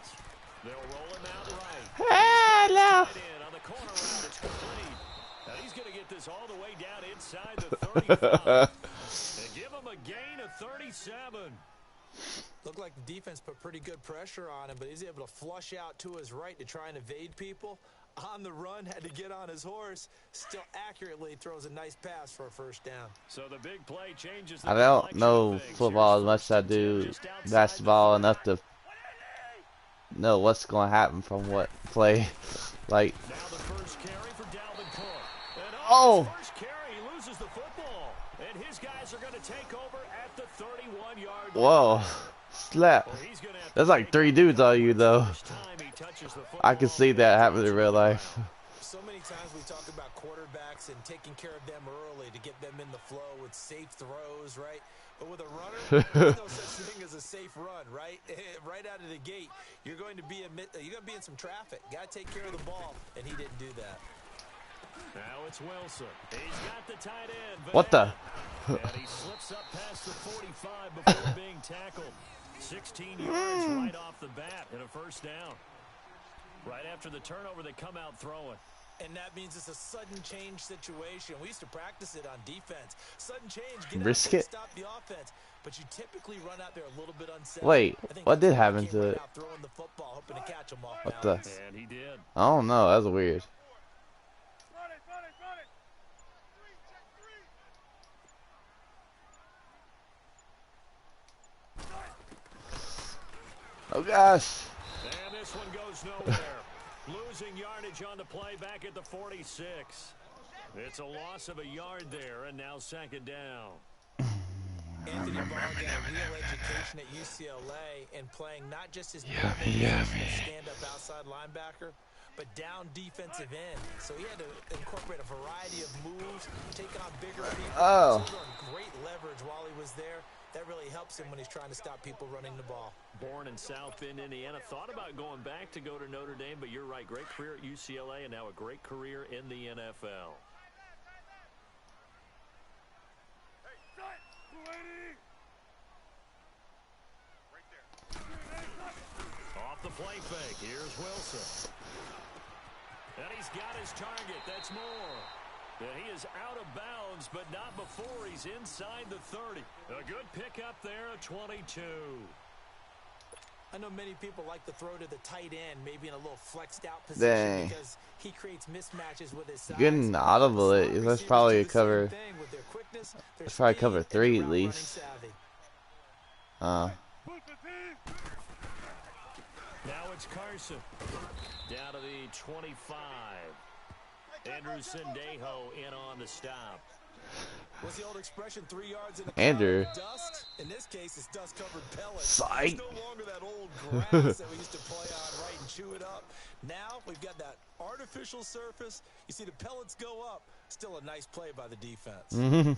They'll roll him out right. Hello. On the corner route, it's complete. Now he's going to get this all the way down inside the 35 and give him a gain of 37. Looked like the defense put pretty good pressure on him, but he's able to flush out to his right to try and evade people. On the run, had to get on his horse. Still accurately throws a nice pass for a first down. So the big play changes the I don't know football as much as I do basketball enough to know what's going to happen from what play. Like, now the first carry for Dalvin Cook. And oh, first carry, he loses the football. And his guys are going to take over at the 31-yard line. Whoa, slap. There's like 3 dudes on you though. I can see that happen in real life. So many times we talk about quarterbacks and taking care of them early to get them in the flow with safe throws, right? But with a runner, there's no such thing as a safe run, right? Right out of the gate, you're going to be in some traffic. Got to take care of the ball, and he didn't do that. Now it's Wilson. He's got the tight end. What the? And he slips up past the 45 before being tackled. 16 yards right off the bat and a first down. Right after the turnover, they come out throwing. And that means it's a sudden change situation. We used to practice it on defense. Sudden change, get risk out there, it. stop the offense. But you typically run out there a little bit unsettled. Wait, what did happen to it? Throwing the football, hoping to catch him off What balance. the? And he did. I don't know. That was weird. Oh gosh. And this one goes nowhere. Losing yardage on the play back at the 46. It's a loss of a yard there, and now second down. Anthony Barr got a real education at UCLA and playing not just his stand-up outside linebacker, but down defensive end. So he had to incorporate a variety of moves, take on bigger people. Oh. So he got great leverage while he was there. That really helps him when he's trying to stop people running the ball. Born in South Bend, Indiana. Thought about going back to go to Notre Dame, but you're right. Great career at UCLA and now a great career in the NFL. Off the play fake. Here's Wilson. And he's got his target. That's Moore. And he is out of bounds, but not before he's inside the 30. A good pickup there at 22. I know many people like to throw to the tight end, maybe in a little flexed out position because he creates mismatches with his size. Getting audible, that's probably a cover. That's probably cover 3 at least. Now it's Carson. Down to the 25. Andrew Sendejo in on the stop. What's the old expression, 3 yards in the Andrew. Dust? In this case, it's dust-covered pellets. Psych. It's no longer that old grass that we used to play on, right, and chew it up. Now we've got that artificial surface. You see the pellets go up. Still a nice play by the defense. Mm-hmm.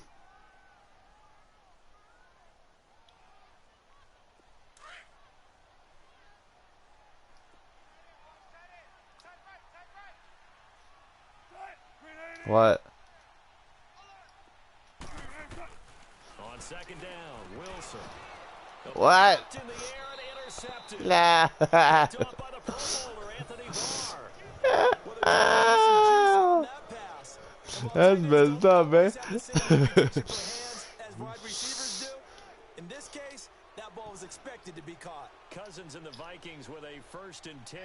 What? On second down, Wilson. What? Nah. That's messed up, man. In this case, that ball was expected to be caught. Cousins and the Vikings with a 1st and 10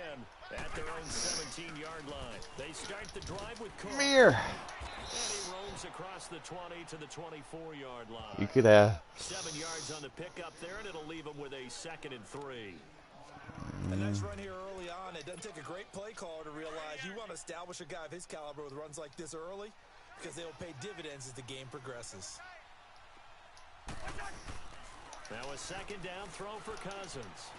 at their own 17-yard line. They start the drive with Cook. Here. And he roams across the 20 to the 24-yard line. You could have 7 yards on the pickup there, and it'll leave them with a 2nd and 3. A nice run here early on. It doesn't take a great play caller to realize you want to establish a guy of his caliber with runs like this early because they'll pay dividends as the game progresses. Now a 2nd down throw for Cousins.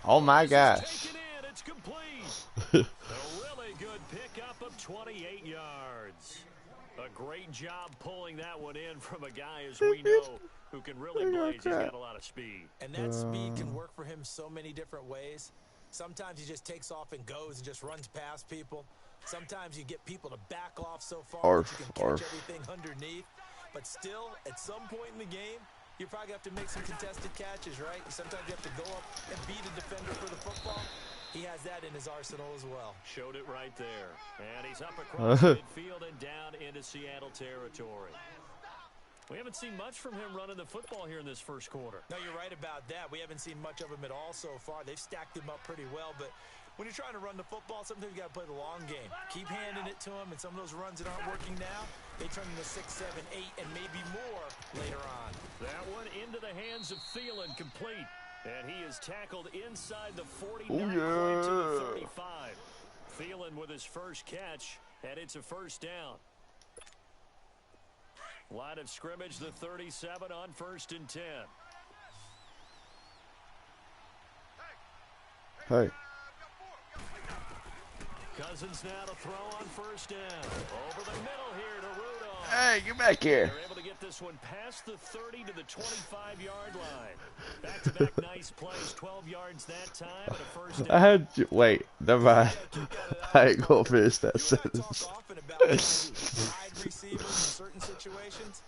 Oh my gosh. It's complete. A really good pickup of 28 yards. A great job pulling that one in from a guy, as we know, who can really blaze. He's got a lot of speed. And that speed can work for him so many different ways. Sometimes he just takes off and goes and just runs past people. Sometimes you get people to back off so far that you can catch everything underneath. But still, at some point in the game, you probably have to make some contested catches, right? Sometimes you have to go up and beat a defender for the football. He has that in his arsenal as well. Showed it right there. And he's up across midfield and down into Seattle territory. We haven't seen much from him running the football here in this first quarter. No, you're right about that. We haven't seen much of him at all so far. They've stacked him up pretty well, but when you're trying to run the football, sometimes you got to play the long game. Keep handing it to him, and some of those runs that aren't working now, they turn into 6, 7, 8, and maybe more later on. That one into the hands of Thielen, complete. And he is tackled inside the 40, oh, right to the 35. Thielen with his first catch, and it's a first down. Line of scrimmage, the 37 on 1st and 10. Hey. Cousins now to throw on 1st down. Over the middle here to Rudolph. Hey, get back here. They're able to get this one past the 30 to the 25-yard line. Back-to-back nice plays, 12 yards that time, and a first down. I had you. Wait, never mind. I ain't gonna finish that sentence. Wide receivers in certain situations,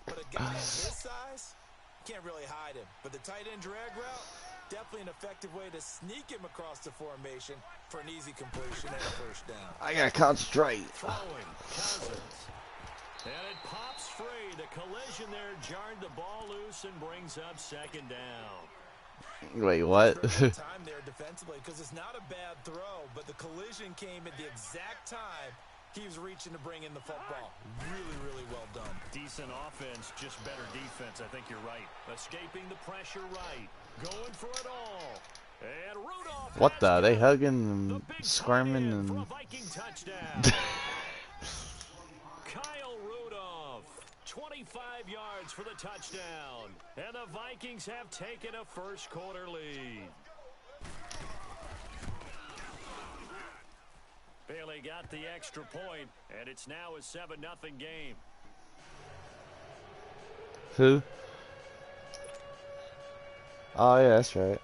but a guy at his size can't really hide him. But the tight end drag route, definitely an effective way to sneak him across the formation for an easy completion and a first down. I gotta concentrate. Throwing, Cousins. And it pops free. The collision there jarred the ball loose and brings up 2nd down. Wait, what? Time there defensively, because it's not a bad throw, but the collision came at the exact time he was reaching to bring in the football. Really, really well done. Decent offense, just better defense. I think you're right. Escaping the pressure right. Going for it all. And Rudolph. What the? They hugging and squirming and and. Viking touchdown. Kyle Rudolph, 25 yards for the touchdown. And the Vikings have taken a first quarter lead. Bailey got the extra point, and it's now a 7-0 game. Who? Oh, yeah, that's right.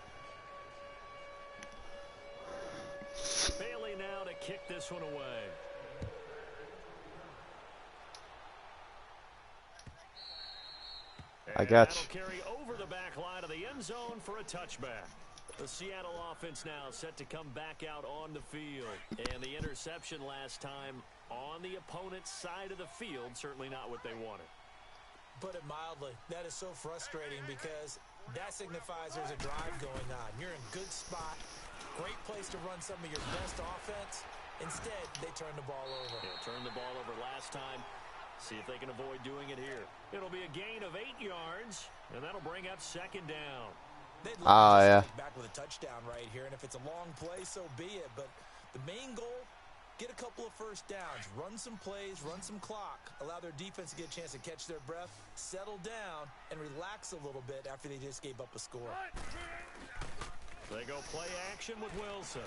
Bailey now to kick this one away. I got you. Carry over the back line of the end zone for a touchback. The Seattle offense now set to come back out on the field. And the interception last time on the opponent's side of the field, certainly not what they wanted. Put it mildly, that is so frustrating because that signifies there's a drive going on. You're in a good spot, great place to run some of your best offense. Instead, they turn the ball over. Yeah, turned the ball over last time. See if they can avoid doing it here. It'll be a gain of 8 yards, and that'll bring up 2nd down. Yeah. Back with a touchdown right here, and if it's a long play, so be it. But the main goal, get a couple of first downs, run some plays, run some clock, allow their defense to get a chance to catch their breath, settle down, and relax a little bit after they just gave up a score. They go play action with Wilson.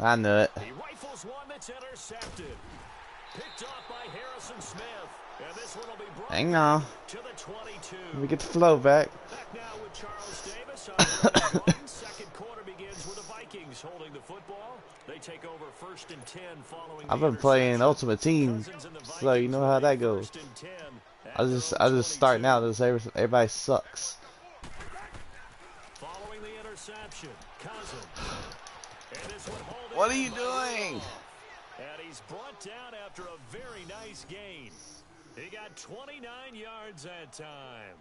I knew it. He rifles one that's intercepted. Picked off by Harrison Smith. And this one will be brought Hang on. to the 22. Let me get the flow back. Back now with Charles Davis. On second quarter begins with the Vikings holding the football. They take over 1st and 10 following. I've been playing Ultimate Team, so you know how that goes. I just start now. Everybody sucks. Following the interception, Cousins. What are you doing? And he's brought down after a very nice gain. He got 29 yards that time.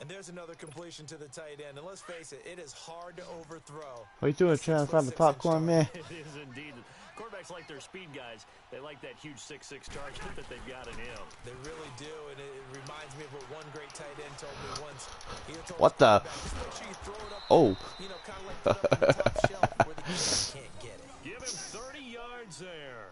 And there's another completion to the tight end. And let's face it, it is hard to overthrow. What are you doing, trying to find the popcorn, man? It is indeed. Quarterbacks like their speed guys. They like that huge 6'6" target that they've got in him. They really do, and it reminds me of what one great tight end told me once. He told what the? Just make sure you throw it up, oh. You know, kind of like put it up on the top shelf where the kids can't get it. Give him 30 yards there.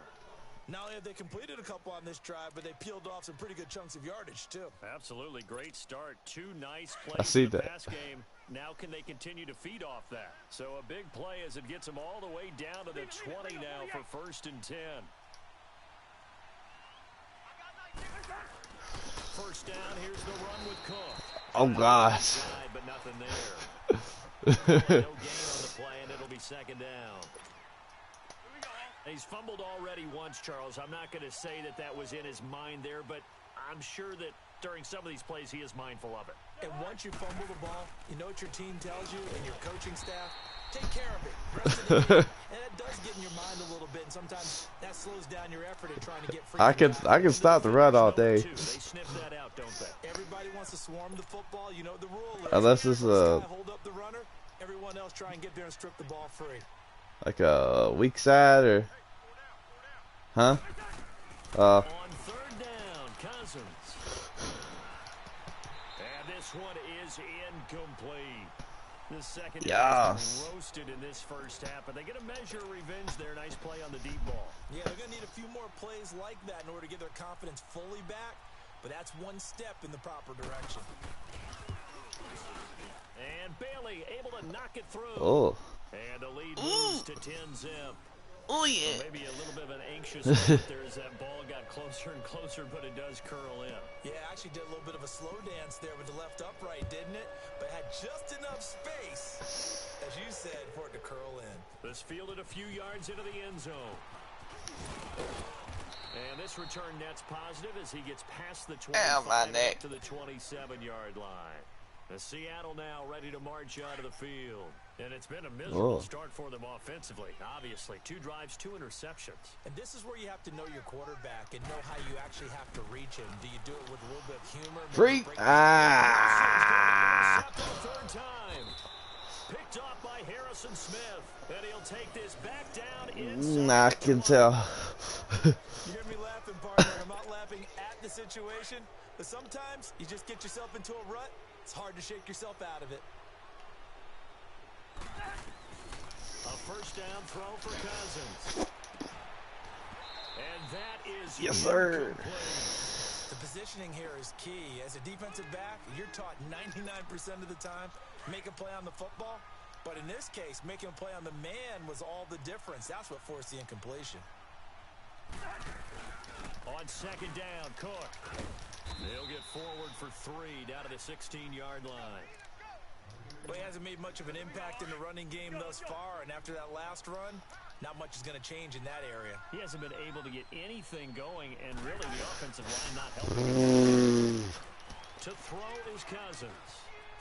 Not only have they completed a couple on this drive, but they peeled off some pretty good chunks of yardage, too. Absolutely. Great start. 2 nice plays I see in the that. pass game. Now can they continue to feed off that? So a big play as it gets them all the way down to the 20 now for 1st and 10. First down, here's the run with Cook. Oh, gosh. But nothing there. No gain on the play, and it'll be 2nd down. He's fumbled already once, Charles. I'm not going to say that that was in his mind there, but I'm sure that during some of these plays he is mindful of it. And once you fumble the ball, you know what your team tells you and your coaching staff? take care of it. Rest of the game. And that does get in your mind a little bit, and sometimes that slows down your effort in trying to get free. I can stop the run all day. They sniff that out, don't they? Everybody wants to swarm the football. You know the rule is. Unless it's hold up the runner. Everyone else try and get there and strip the ball free. like a weak side or huh? On third down, Cousins. And this one is incomplete. The second yes. Roasted in this first half, but they get a measure of revenge there. Nice play on the deep ball. Yeah, they're going to need a few more plays like that in order to get their confidence fully back, but that's one step in the proper direction. And Bailey able to knock it through. Oh. And the lead moves to 10-zip. Oh yeah. So maybe a little bit of an anxious moment there as that ball got closer and closer, but it does curl in. Yeah, actually did a little bit of a slow dance there with the left upright, didn't it? But had just enough space, as you said, for it to curl in. This fielded a few yards into the end zone. And this return net's positive as he gets past the 25 to the 27-yard line. The Seattle now ready to march out of the field. And it's been a miserable start for them offensively. Obviously, 2 drives, 2 interceptions. And this is where you have to know your quarterback and know how you actually have to reach him. Do you do it with a little bit of humor? Free. Third time. Picked off by Harrison Smith. And he'll take this back down inside. I can tell. You hear me laughing, partner. I'm not laughing at the situation. But sometimes you just get yourself into a rut. It's hard to shake yourself out of it. A first down throw for Cousins. And that is yes, sir. The positioning here is key. As a defensive back, you're taught 99% of the time, make a play on the football. But in this case, making a play on the man was all the difference. That's what forced the incompletion. On second down, Cook. They'll get forward for 3 down to the 16-yard line. Well, he hasn't made much of an impact in the running game thus far, and after that last run, not much is going to change in that area. He hasn't been able to get anything going, and really the offensive line not helping. To throw is Cousins.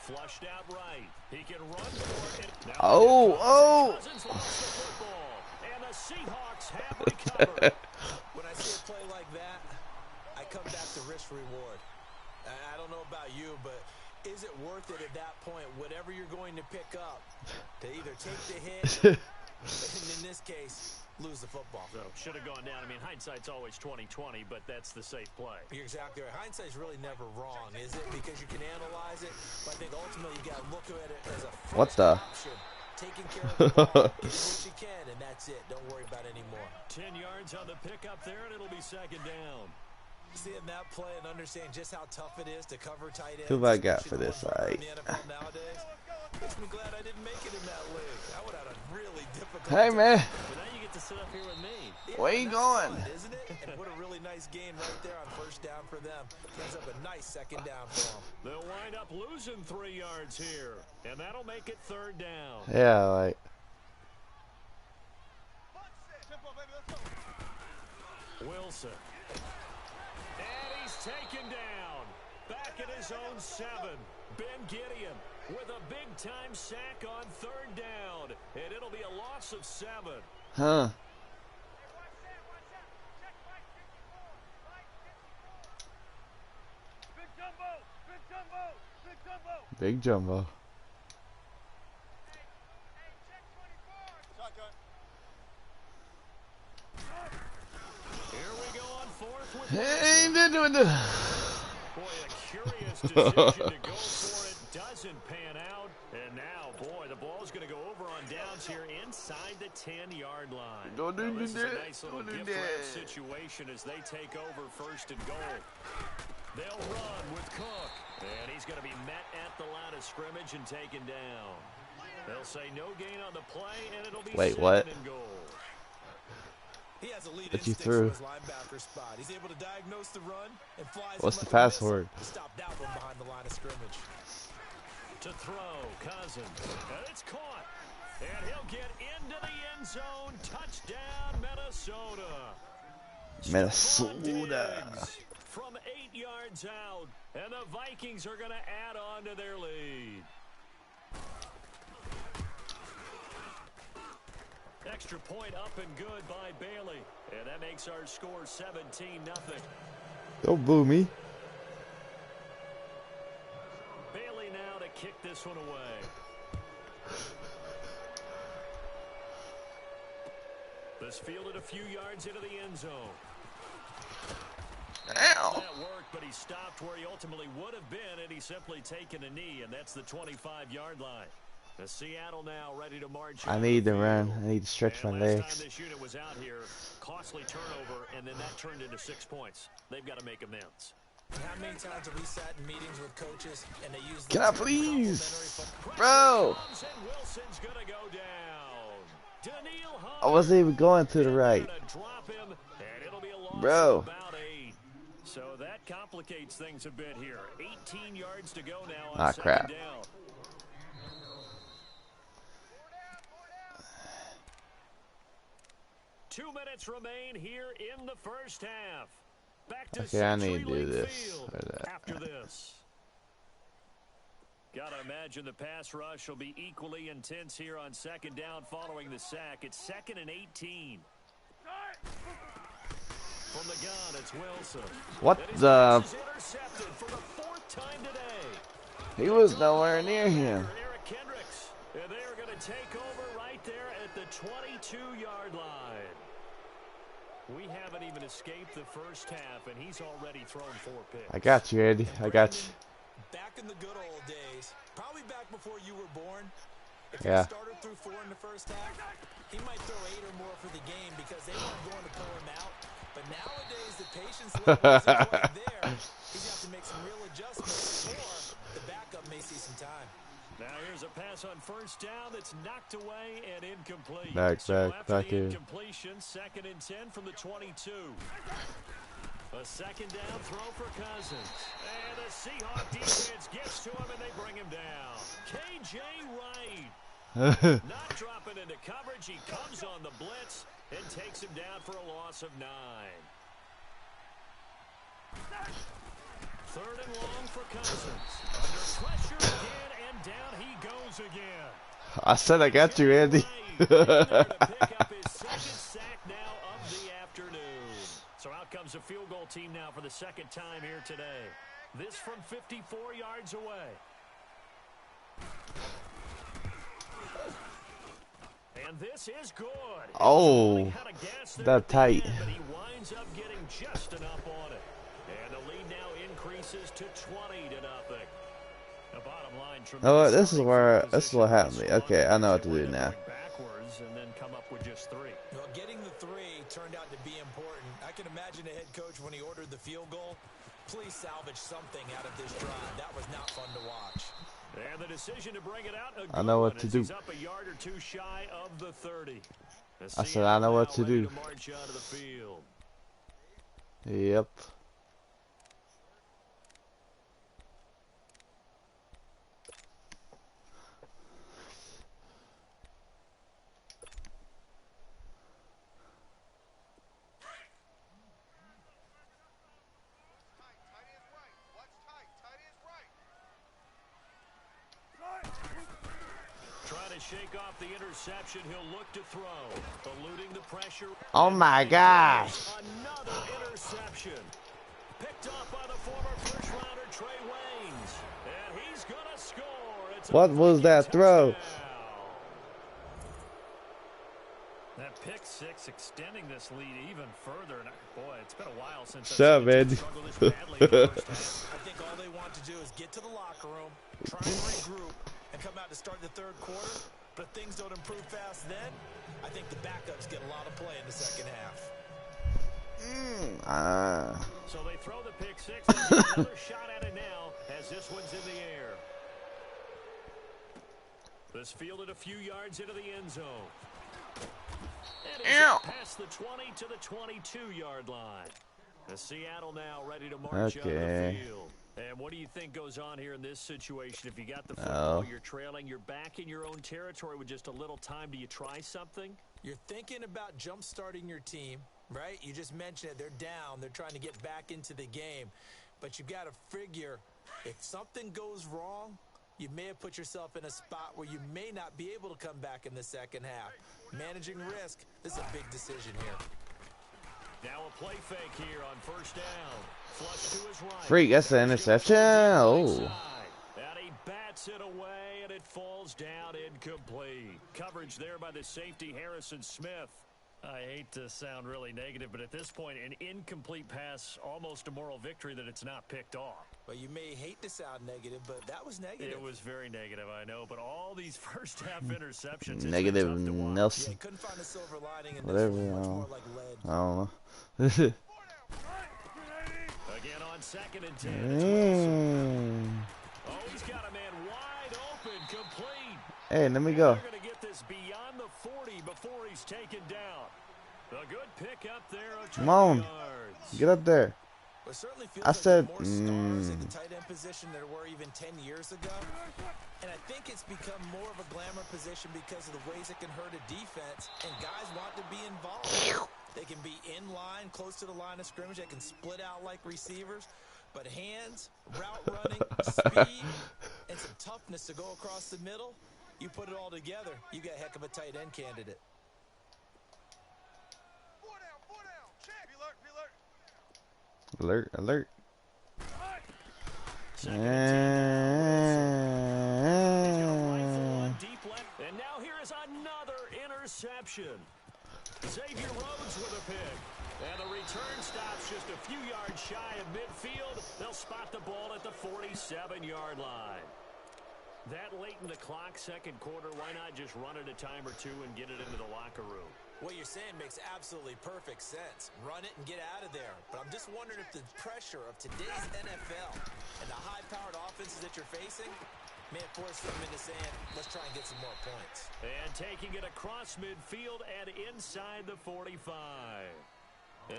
Flushed out right. He can run for it. Cousins lost the football, and the Seahawks have recovered. When I see a play like that, I come back to risk reward. I don't know about you, but is it worth it at that point, whatever you're going to pick up, to either take the hit, and in this case, lose the football? So, should have gone down. I mean, hindsight's always 20/20, but that's the safe play. You're exactly right. Hindsight's really never wrong, is it? Because you can analyze it, but I think ultimately you got to look at it as a first option. Taking care of the ball, get what you can, and that's it. Don't worry about it anymore. 10 yards on the pickup there, and it'll be second down. Seeing that play and understand just how tough it is to cover tight ends. Who have I got for this? In the NFL nowadays, makes me glad I didn't make it in that league. I would have had a really difficult Hey, man. But now you get to sit up here with me. Yeah, where you going? Fun, isn't it? And what a really nice gain right there on first down for them. Ends up a nice second down for them. They'll wind up losing 3 yards here, and that'll make it third down. Yeah, like. Wilson. And he's taken down. Back at his own 7. Ben Gideon with a big-time sack on third down. And it'll be a loss of 7. Huh. Big jumbo. Here we go on fourth with Hey, they're doing the. Boy, a curious decision to go for it. Doesn't pan out. And now, boy, the ball's going to go over on downs here inside the 10-yard line. Don't do this that. is a nice little gift wrap situation as they take over first and goal. They'll run with Cook. And he's going to be met at the line of scrimmage and taken down. They'll say no gain on the play, and it'll be second and goal. He has a lead That you instinct threw. for his linebacker spot. He's able to diagnose the run and flies. What's the password? Stop that one behind the line of scrimmage. To throw, Cousins. And it's caught. And he'll get into the end zone. Touchdown, Minnesota. Minnesota. From 8 yards out. And the Vikings are going to add on to their lead. extra point up and good by Bailey. And that makes our score 17-0. Don't boo me. Bailey now to kick this one away. This fielded a few yards into the end zone. Ow. That worked, but he stopped where he ultimately would have been, and he's simply taken a knee, and that's the 25-yard line. The Seattle now ready to march. I need to run. I need to stretch my legs. Last time this unit was out here, costly turnover, and then that turned into 6 points. They've got to make amends. How many times have we sat in meetings with coaches and they use Can I please? Bro. Wilson's gonna go down. I wasn't even going to the right. Bro. So that complicates things a bit here. 18 yards to go now on second crap. down. Two minutes remain here in the first half. Back to Okay, I need to do CenturyLink this Field or that. after this. Gotta imagine the pass rush will be equally intense here on second down following the sack. It's 2nd and 18. From the gun, it's Wilson. What the? Intercepted for the 4th time today. He was nowhere near him. Eric Kendricks. And they are going to take over right there at the 22-yard line. We haven't even escaped the first half, and he's already thrown 4 picks. I got you, Eddie. I got you. Back in the good old days, probably back before you were born, if Yeah. he started through 4 in the first half, he might throw 8 or more for the game because they weren't going to pull him out. But nowadays, the patience level isn't quite there. He's got to make some real adjustments, or the backup may see some time. Now here's a pass on first down that's knocked away and incomplete. Back The in. incompletion, 2nd and 10 from the 22. A second down throw for Cousins. And the Seahawk defense gets to him and they bring him down. K.J. Wright. Not dropping into coverage. He comes on the blitz and takes him down for a loss of 9. 3rd and long for Cousins. Under pressure again, and down he goes again. I said I got you, Andy. Pick up his 2nd sack now of the afternoon. So out comes the field goal team now for the 2nd time here today. This from 54 yards away. And this is good. Oh, that tight. But he winds up getting just enough on it. And the lead now increases to 20-0. The bottom line, oh, this is what happened to me. Okay, I know what to do now. Backwards and then come up with just 3. Well, getting the 3 turned out to be important. I can imagine a head coach when he ordered the field goal. Please salvage something out of this drive. That was not fun to watch. And the decision to bring it out. I know what to do. He's up a yard or 2 shy of the 30. I said I know what to do. March out of the field. Yep. Trying to shake off the interception, he'll look to throw. Eluding the pressure. Oh my gosh. Another interception. Picked up by the former first-rounder Trey Waynes. And he's going to score. It's What was that throw? That pick 6 extending this lead even further. And boy, it's been a while since Shut up, Ed. struggled this badly in the first half. I think all they want to do is get to the locker room, try and regroup, and come out to start the 3rd quarter. But if things don't improve fast then, I think the backups get a lot of play in the 2nd half. So they throw the pick 6 and get another shot at it now as this one's in the air. This fielded a few yards into the end zone. And he's past the 20 to the 22-yard line. The Seattle now ready to march out of the field. And what do you think goes on here in this situation? If you got the football, you're trailing, you're back in your own territory with just a little time. Do you try something? You're thinking about jump-starting your team, right? You just mentioned it. They're down. They're trying to get back into the game. But you've got to figure if something goes wrong, you may have put yourself in a spot where you may not be able to come back in the second half. Managing risk, this is a big decision here. Now a play fake here on first down. Flush to his right. Freak, that's an interception. Oh. And he bats it away, and it falls down incomplete. Coverage there by the safety, Harrison Smith. I hate to sound really negative, but at this point, an incomplete pass, almost a moral victory that it's not picked off. Well, you may hate to sound negative, but that was negative. It was very negative, I know, but all these first-half interceptions. Negative Nelson. Yeah, he couldn't find a silver lining in Whatever, this one. Much more like lead. I don't know. Again on 2nd and 10. Oh, he's got a man wide open, complete. Hey, let me go. They're going to get this beyond the 40 before he's taken down. A good pick up there of 20 Come on. yards. Get up there. Well, it certainly feels I like said, there are more stars in the tight end position than there were even 10 years ago. And I think it's become more of a glamour position because of the ways it can hurt a defense, and guys want to be involved. They can be in line, close to the line of scrimmage. They can split out like receivers. But hands, route running, speed, and some toughness to go across the middle, you put it all together, you got a heck of a tight end candidate. Four down. Check. Be alert. Alert, alert. And now here is another interception. Xavier Rhodes with a pick. And the return stops just a few yards shy of midfield. They'll spot the ball at the 47-yard line. That late in the clock, second quarter, why not just run it a time or two and get it into the locker room? What you're saying makes absolutely perfect sense. Run it and get out of there. But I'm just wondering if the pressure of today's NFL and the high-powered offenses that you're facing may force them into saying, let's try and get some more points. And taking it across midfield and inside the 45.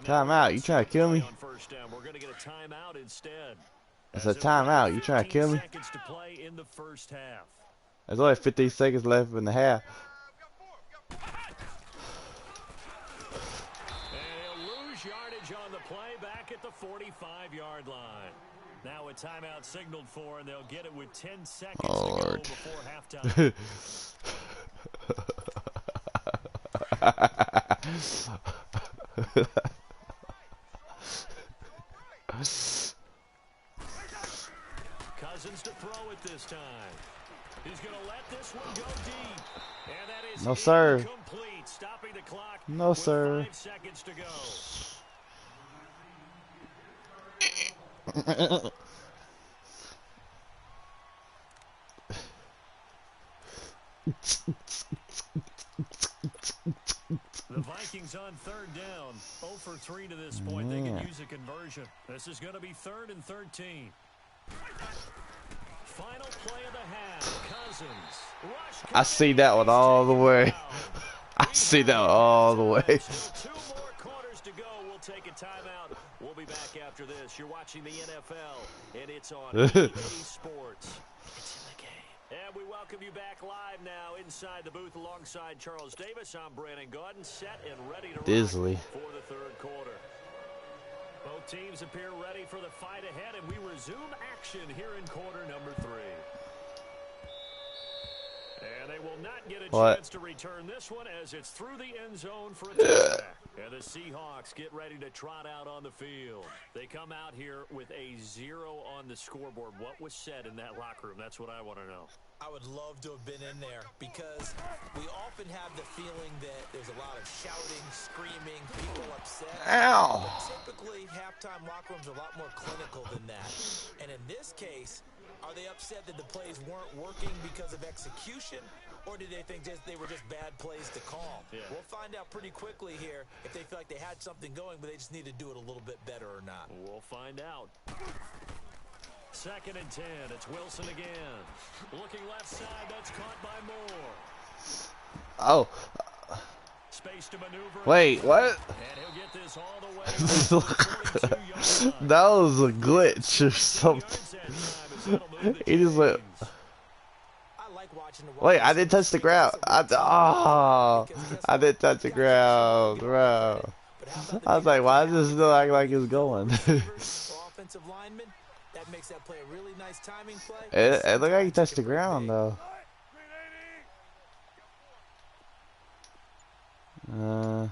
Timeout. You trying to kill me? On first down. We're going to get a timeout instead. It's a timeout. You trying to kill me? Seconds to play in the first half. There's only 15 seconds left in the half. And he'll lose yardage on the play back at the 45-yard line. Now a timeout signaled for, and they'll get it with 10 seconds to go before halftime. Cousins to throw it this time. He's going to let this one go deep. And that is No, sir. incomplete. Stopping the clock. No, sir. 5 seconds to go. The Vikings on third down. 0 for 3 to this point. They can use a conversion. This is going to be 3rd and 13. Final play of the half. Cousins. Rush. I see that one all the way. I see that one all the way. So 2 more quarters to go. We'll take a timeout. We'll be back after this. You're watching the NFL, and it's on EA Sports. It's in the game. And we welcome you back live now inside the booth alongside Charles Davis. I'm Brandon Gaudin, set and ready to rock for the third quarter. Both teams appear ready for the fight ahead, and we resume action here in quarter number 3. And they will not get a chance to return this one as it's through the end zone for a touchback. And the Seahawks get ready to trot out on the field. They come out here with a 0 on the scoreboard. What was said in that locker room? That's what I want to know. I would love to have been in there because we often have the feeling that there's a lot of shouting, screaming, people upset. Ow! But typically, halftime locker rooms are a lot more clinical than that. And in this case, are they upset that the plays weren't working because of execution, or did they think they were just bad plays to call? Yeah. We'll find out pretty quickly here if they feel like they had something going, but they just need to do it a little bit better or not. We'll find out. 2nd and 10. It's Wilson again. Looking left side. That's caught by Moore. Oh. Space to maneuver. Wait, what? And he'll get this all the way to the 42-yard line. That was a glitch or something. He just went. Wait, I didn't touch the ground. I didn't touch the ground, bro. I was like, why does this look like it's going? Offensive lineman, that That makes that play a really nice timing play. It looked like he Sometimes touched it the can bring ground big. though. On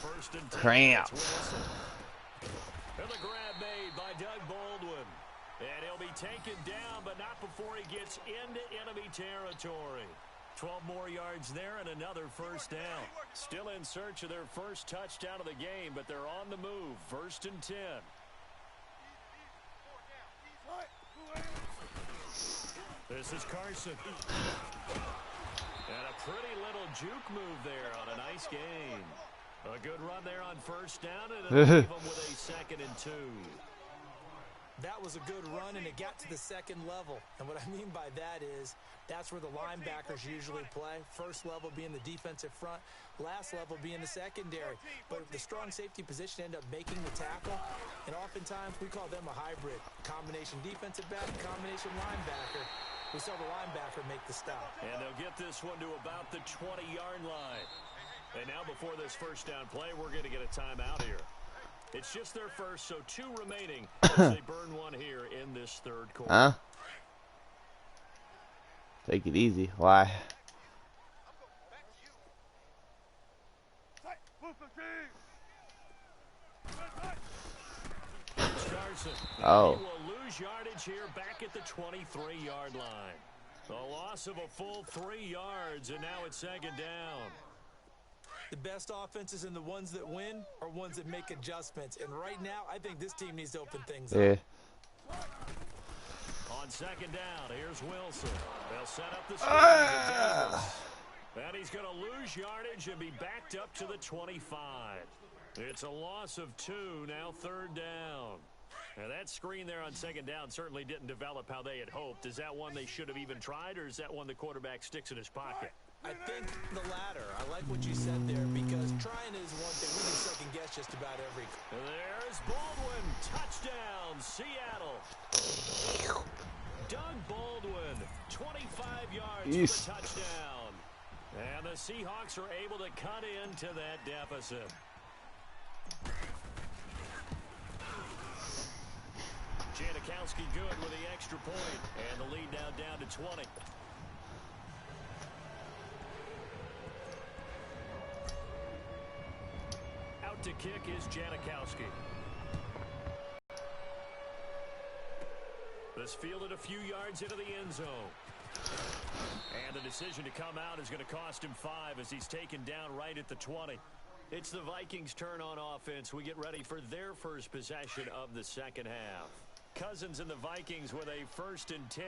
first and 10, Cramp. it's Wilson. And the grab made by Doug Baldwin. And he'll be taken down, but not before he gets into enemy territory. 12 more yards there and another first down. Still in search of their first touchdown of the game, but they're on the move. First and 10. This is Carson. And a pretty little juke move there on a nice gain. A good run there on first down, and it'll leave them with a 2nd and 2. That was a good run, and it got to the second level. And what I mean by that is that's where the linebackers usually play. First level being the defensive front, last level being the secondary. But the strong safety position end up making the tackle, and oftentimes we call them a hybrid. Combination defensive back, combination linebacker. We saw the linebacker make the stop. And they'll get this one to about the 20-yard line. And now before this first down play, we're going to get a timeout here. It's just their first, so 2 remaining as they burn one here in this third quarter. Huh? Take it easy. Why? Oh. He will lose yardage here back at the 23-yard line. A loss of a full 3 yards, and now it's 2nd down. The best offenses and the ones that win are ones that make adjustments. And right now, I think this team needs to open things up. Yeah. On 2nd down, here's Wilson. They'll set up the screen. And he's going to lose yardage and be backed up to the 25. It's a loss of 2, now 3rd down. And that screen there on 2nd down certainly didn't develop how they had hoped. Is that one they should have even tried, or is that one the quarterback sticks in his pocket? I think the latter. I like what you said there, because trying is one thing. We can second guess just about every. There's Baldwin. Touchdown, Seattle. Doug Baldwin, 25 yards for the touchdown. And the Seahawks are able to cut into that deficit. Janikowski good with the extra point, and the lead now down to 20. Out to kick is Janikowski. This fielded a few yards into the end zone. And the decision to come out is going to cost him 5 as he's taken down right at the 20. It's the Vikings' turn on offense. We get ready for their first possession of the second half. Cousins and the Vikings with a 1st and 10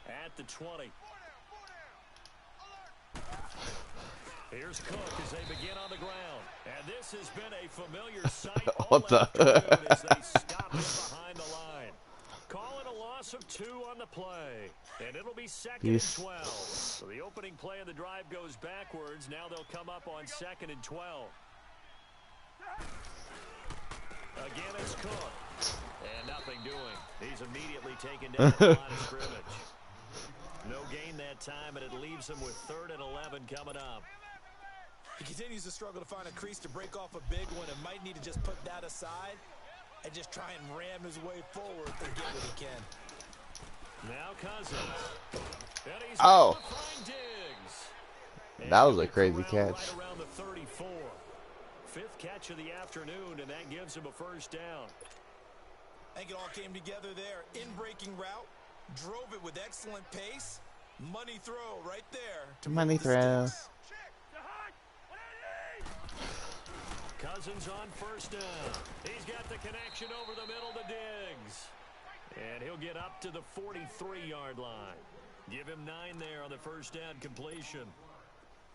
at the 20. Here's Cook as they begin on the ground. And this has been a familiar sight all afternoon as they stop him behind the line. Call it a loss of 2 on the play. And it'll be 2nd and 12. So the opening play of the drive goes backwards. Now they'll come up on 2nd and 12. Again, it's Cook. And nothing doing. He's immediately taken down the line of scrimmage. No gain that time, and it leaves him with 3rd and 11 coming up. He continues to struggle to find a crease to break off a big one, and might need to just put that aside and just try and ram his way forward and get what he can. Now Cousins. And he's able to find Diggs. That was a crazy catch. Right around the 34. 5th catch of the afternoon, and that gives him a 1st down. I think it all came together there. In-breaking route, drove it with excellent pace. Money throw right there. To money throw. Cousins on 1st down. He's got the connection over the middle to Diggs. And he'll get up to the 43-yard line. Give him 9 there on the 1st down completion.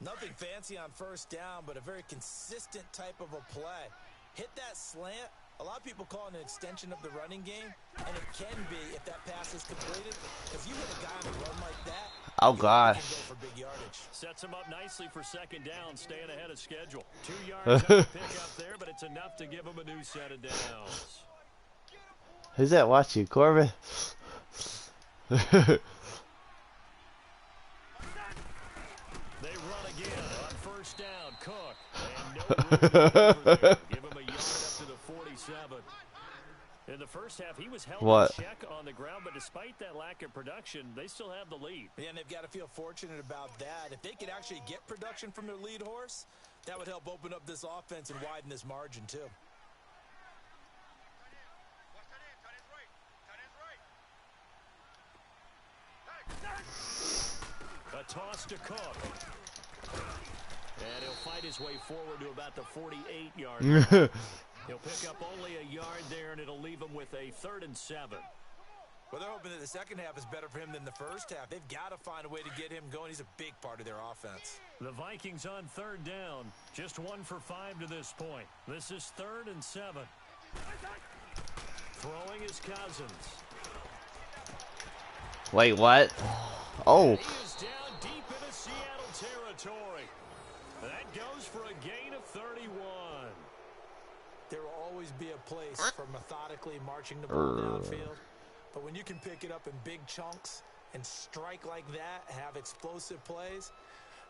Nothing fancy on 1st down, but a very consistent type of a play. Hit that slant. A lot of people call it an extension of the running game, and it can be if that pass is completed. If you hit a guy on a run like that, oh gosh, go for big yardage. Sets him up nicely for 2nd down, staying ahead of schedule. 2 yards on the pick up there, but it's enough to give him a new set of downs. Who's that watching, Corbin? They run again on 1st down. Cook. And no room over there. Give him a yard up to the first half, he was held What? in check on the ground, but despite that lack of production, they still have the lead. Yeah, and they've got to feel fortunate about that. If they could actually get production from their lead horse, that would help open up this offense and widen this margin, too. A toss to Cook. And he'll fight his way forward to about the 48-yard line. He'll pick up only a yard there, and it'll leave him with a 3rd and 7. Well, they're hoping that the second half is better for him than the first half. They've got to find a way to get him going. He's a big part of their offense. The Vikings on 3rd down. Just 1 for 5 to this point. This is 3rd and 7. Throwing is Cousins. Wait, what? Oh. He is down deep into Seattle territory. That goes for a gain of 31. There will always be a place for methodically marching the ball downfield. But when you can pick it up in big chunks and strike like that, have explosive plays,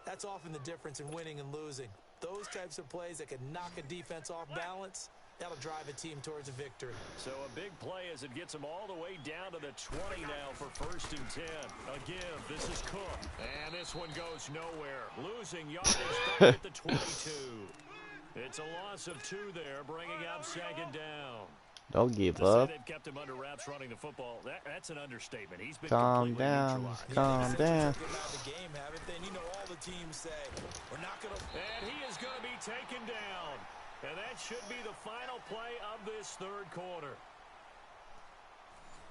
that's often the difference in winning and losing. Those types of plays that can knock a defense off balance, that'll drive a team towards a victory. So a big play as it gets him all the way down to the 20 now for 1st and 10. Again, this is Cook. And this one goes nowhere. Losing yardage back at the 22. It's a loss of 2 there, bringing up 2nd down. Don't give To say up. they've kept him under wraps running the football, that's an understatement. He's been Calm completely down. neutralized. Calm down. The game, haven't they? And you know all the teams say, we're not going to... And he is going to be taken down. And that should be the final play of this 3rd quarter.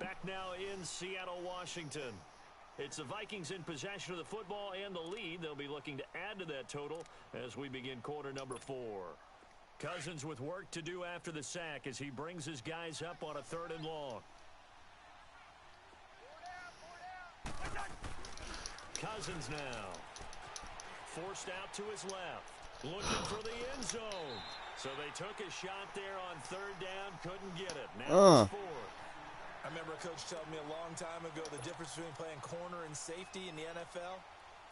Back now in Seattle, Washington. It's the Vikings in possession of the football and the lead. They'll be looking to add to that total as we begin quarter number 4. Cousins with work to do after the sack as he brings his guys up on a 3rd and long. Cousins now. Forced out to his left. Looking for the end zone. So they took a shot there on 3rd down. Couldn't get it. Now it's 4th. I remember a coach telling me a long time ago the difference between playing corner and safety in the NFL.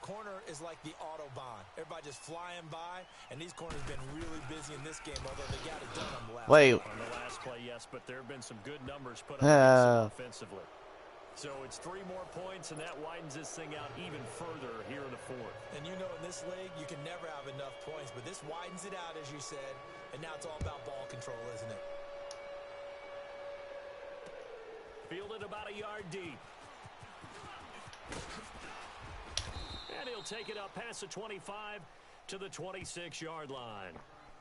Corner is like the Autobahn. Everybody just flying by, and these corners have been really busy in this game, although they got it done on the last Wait. On the last play, yes, but there have been some good numbers put up offensively. So it's 3 more points, and that widens this thing out even further here in the 4th. And you know in this league, you can never have enough points, but this widens it out, as you said, and now it's all about ball control, isn't it? Fielded about a yard deep. And he'll take it up past the 25 to the 26-yard line.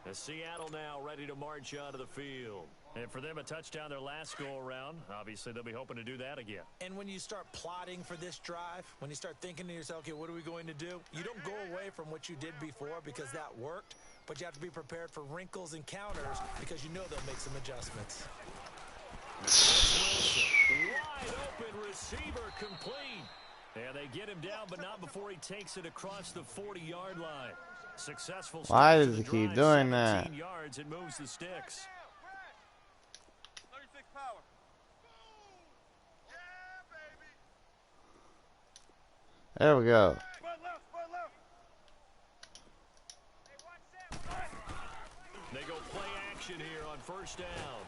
As Seattle now ready to march onto the field. And for them, a touchdown their last go-around. Obviously, they'll be hoping to do that again. And when you start plotting for this drive, when you start thinking to yourself, okay, what are we going to do? You don't go away from what you did before because that worked, but you have to be prepared for wrinkles and counters because you know they'll make some adjustments. Wilson, wide open receiver, complete. And they get him down, but not before he takes it across the 40-yard line. Successful. Why does he keep doing that? 17 yards, it moves the sticks. 36 power. Yeah, baby. There we go. Spot left, spot left. Hey, watch that. They go play action here on 1st down.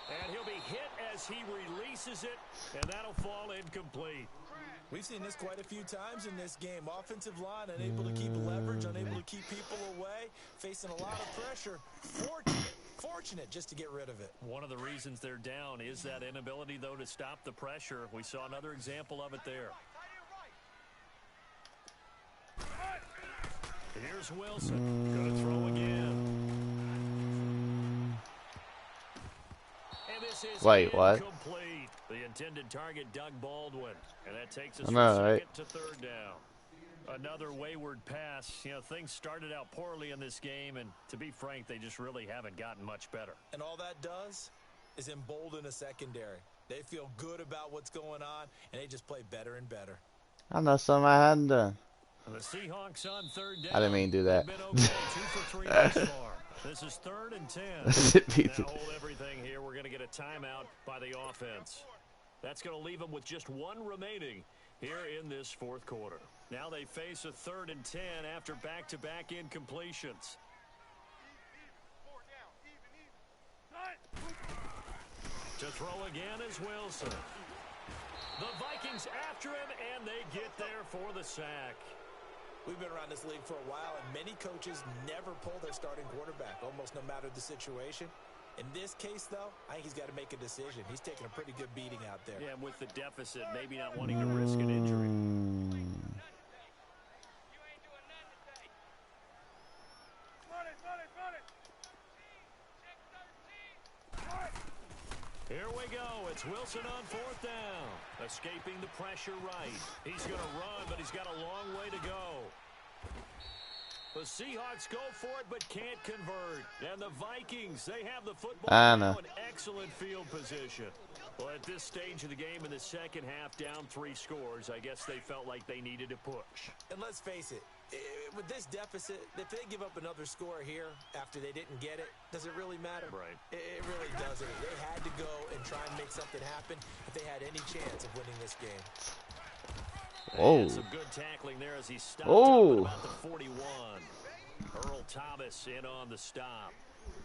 And he'll be hit as he releases it, and that'll fall incomplete. We've seen this quite a few times in this game. Offensive line unable to keep leverage, unable to keep people away, facing a lot of pressure. Fortunate just to get rid of it. One of the reasons they're down is that inability, though, to stop the pressure. We saw another example of it there. Here's Wilson. Going to throw again. And this is Wait, what? incomplete. The intended target, Doug Baldwin. And that takes us from know, 2nd right? to 3rd down. Another wayward pass. You know, things started out poorly in this game, and to be frank, they just really haven't gotten much better. And all that does is embolden a secondary. They feel good about what's going on, and they just play better and better. I know something I hadn't done. The Seahawks on 3rd down. I didn't mean to do that. They've been okay, 2 for 3 thus far. This is 3rd and 10. Now hold everything here. We're going to get a timeout by the offense. That's going to leave them with just 1 remaining here in this 4th quarter. Now they face a 3rd and 10 after back-to-back incompletions. To throw again is Wilson. The Vikings after him, and they get there for the sack. We've been around this league for a while, and many coaches never pull their starting quarterback, almost no matter the situation. In this case, though, I think he's got to make a decision. He's taking a pretty good beating out there. Yeah, with the deficit, maybe not wanting to risk an injury. Here we go. It's Wilson on fourth down. Escaping the pressure right. He's going to run, but he's got a long way to go. The Seahawks go for it, but can't convert. And the Vikings, they have the football now in excellent field position. Well, at this stage of the game in the second half, down 3 scores, I guess they felt like they needed to push. And let's face it, with this deficit, if they give up another score here after they didn't get it, does it really matter? Right. It really doesn't. They had to go and try and make something happen if they had any chance of winning this game. And some good tackling there as he stopped up at about the 41. Earl Thomas in on the stop.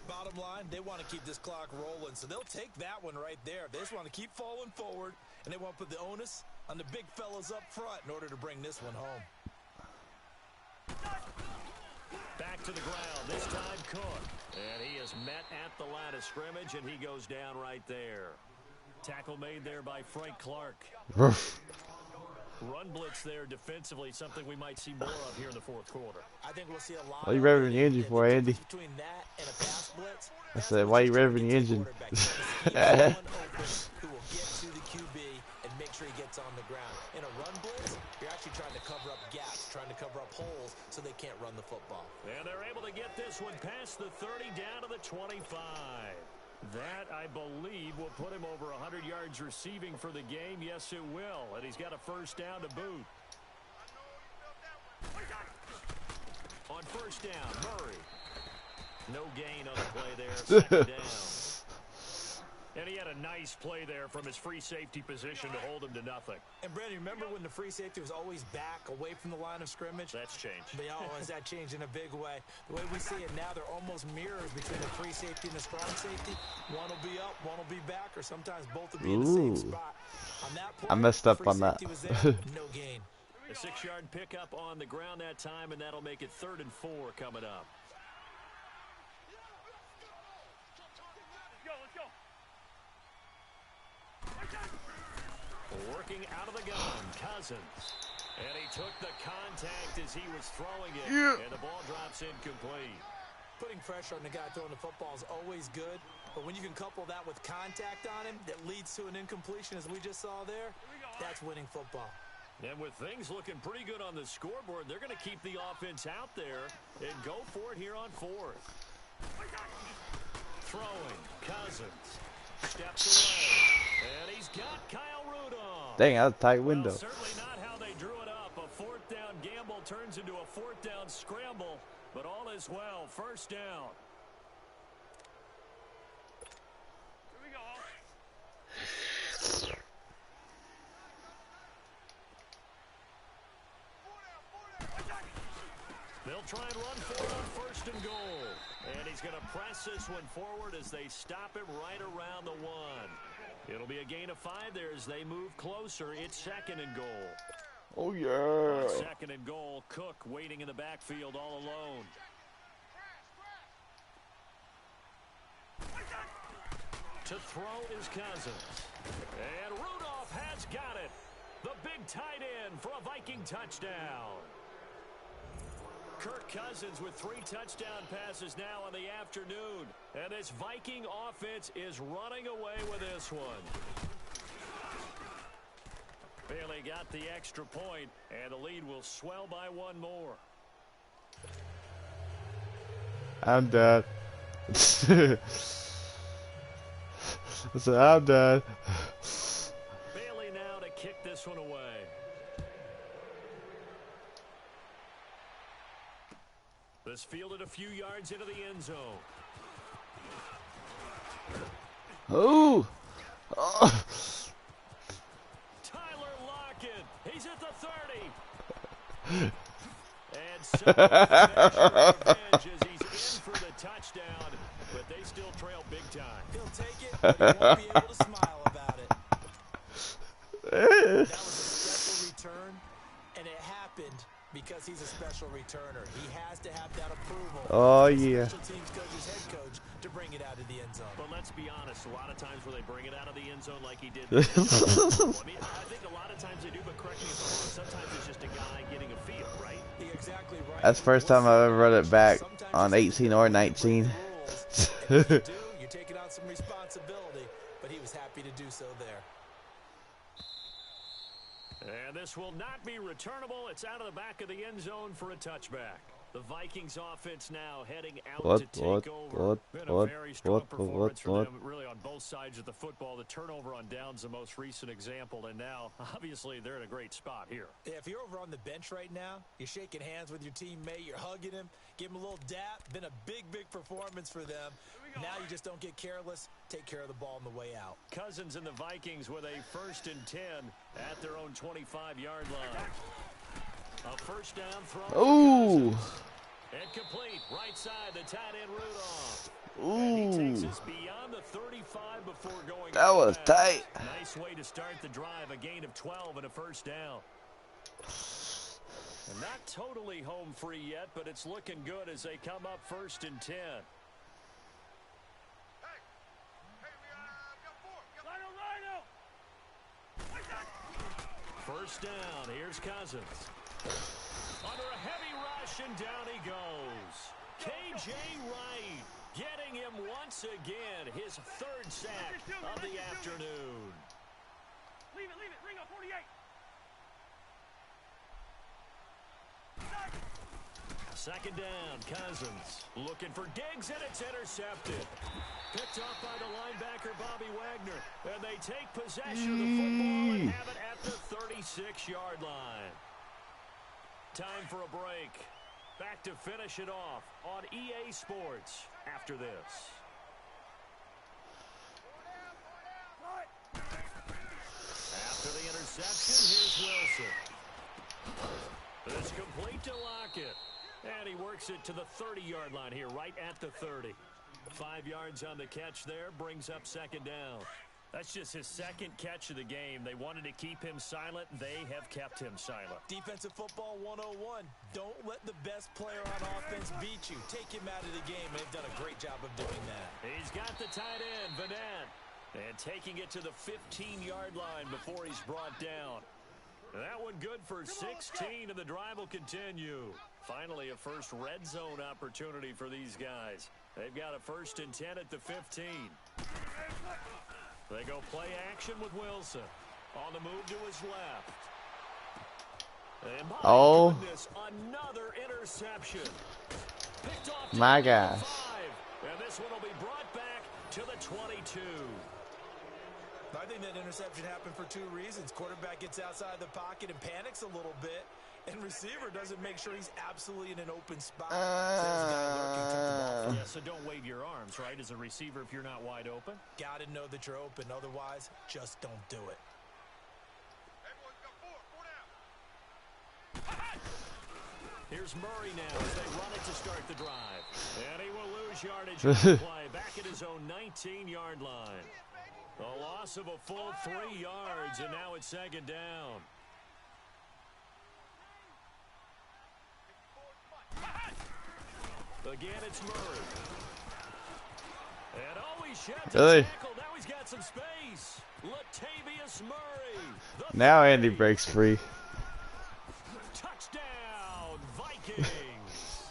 Bottom line, they want to keep this clock rolling, so they'll take that one right there. They just want to keep falling forward, and they want to put the onus on the big fellas up front in order to bring this one home. Back to the ground, this time Cook. And he is met at the line of scrimmage, and he goes down right there. Tackle made there by Frank Clark. Run blitz there defensively, something we might see more of here in the fourth quarter. I think we'll see a lot. Why you revving the engine for, Andy? Between that and a pass blitz, I said, why you revving the engine? Who will get to the QB and make sure he gets on the ground. In a run blitz, you're actually trying to cover up gaps, trying to cover up holes so they can't run the football. And they're able to get this one past the 30 down to the 25. That, I believe, will put him over 100 yards receiving for the game. Yes, it will. And he's got a first down to boot. On first down, Murray. No gain on the play there. Second down. And he had a nice play there from his free safety position to hold him to nothing. And, Brandon, remember when the free safety was always back away from the line of scrimmage? That's changed. But, has that changed in a big way? The way we see it now, they're almost mirrors between the free safety and the strong safety. One will be up, one will be back, or sometimes both will be in the same spot. On that play, I messed up on that. was there, no gain. A 6-yard pickup on the ground that time, and that'll make it 3rd and 4 coming up. Working out of the gun, Cousins. And he took the contact as he was throwing it. And the ball drops incomplete. Putting pressure on the guy throwing the football is always good. But when you can couple that with contact on him that leads to an incompletion, as we just saw there, that's winning football. And with things looking pretty good on the scoreboard, they're going to keep the offense out there and go for it here on 4th. Throwing, Cousins. Steps away. And he's got Kyle Rudolph. Dang, that was a tight window. Well, certainly not how they drew it up. A 4th down gamble turns into a 4th down scramble. But all is well. First down. Here we go. They'll try and run for it on 1st and goal. And he's going to press this one forward as they stop him right around the 1. It'll be a gain of 5 there as they move closer. It's 2nd and goal. Oh, yeah. On 2nd and goal, Cook waiting in the backfield all alone. To throw is Cousins. And Rudolph has got it. The big tight end for a Viking touchdown. Kirk Cousins with 3 touchdown passes now in the afternoon. And this Viking offense is running away with this one. Bailey got the extra point, and the lead will swell by 1 more. I'm done. I said, I'm done. Bailey now to kick this one away. This fielded a few yards into the end zone. Oh! Tyler Lockett. He's at the 30. And so revenge as he's in for the touchdown, but they still trail big time. He'll take it, but he won't be able to smile about it. That was a special return, and it happened because he's a special returner. He has to have that approval. Oh, of the yeah. special teams coach's head coach to bring it out of the end zone. But let's be honest, a lot of times where they bring it out of the end zone like he did. I mean, I think a lot of times they do, but correct me if I'm wrong. Sometimes it's just a guy getting a feel, right? You're exactly right. That's the first time I've ever run it back on 18 or 19. You're taking on some responsibility, but he was happy to do so there. And this will not be returnable. It's out of the back of the end zone for a touchback. The Vikings offense now heading out to take over. Been a very strong performance for them, really, on both sides of the football. The turnover on downs, the most recent example, and now, obviously, they're in a great spot here. Yeah, if you're over on the bench right now, you're shaking hands with your teammate, you're hugging him, give him a little dap. Been a big, big performance for them. Now you just don't get careless. Take care of the ball on the way out. Cousins and the Vikings with a 1st and 10 at their own 25-yard line. A first down throw. Ooh. Incomplete. Right side, the tight end Rudolph. Ooh. And he takes us beyond the 35 before going. That was tight. Nice way to start the drive. A gain of 12 and a first down. And not totally home free yet, but it's looking good as they come up 1st and 10. First down. Here's Cousins. Under a heavy rush, and down he goes. K.J. Wright getting him once again. His 3rd sack of the afternoon. Leave it. Ring up 48. Second down, Cousins looking for Diggs, and it's intercepted. Picked off by the linebacker, Bobby Wagner. And they take possession of the football and have it at the 36-yard line. Time for a break. Back to finish it off on EA Sports after this. After the interception, here's Wilson. It's complete to Lockett. And he works it to the 30-yard line here, right at the 30. 5 yards on the catch there, brings up 2nd down. That's just his 2nd catch of the game. They wanted to keep him silent. They have kept him silent. Defensive football 101. Don't let the best player on offense beat you. Take him out of the game. They've done a great job of doing that. He's got the tight end, Vanette. And taking it to the 15-yard line before he's brought down. That one good for 16, and the drive will continue. Finally, a first red zone opportunity for these guys. They've got a 1st and 10 at the 15. They go play action with Wilson. On the move to his left. And my goodness, another interception. Picked off my gosh. 5, and this one will be brought back to the 22. I think that interception happened for 2 reasons. Quarterback gets outside the pocket and panics a little bit, and receiver doesn't make sure he's absolutely in an open spot. Yeah, so don't wave your arms, right, as a receiver if you're not wide open. Got to know that you're open. Otherwise, just don't do it. Here's Murray now as they run it to start the drive. And he will lose yardage on the play back at his own 19-yard line. A loss of a full 3 yards, and now it's 2nd down. Again, it's Murray. And he sheds a tackle. Now he's got some space. Latavius Murray. Now Andy breaks free. Touchdown, Vikings.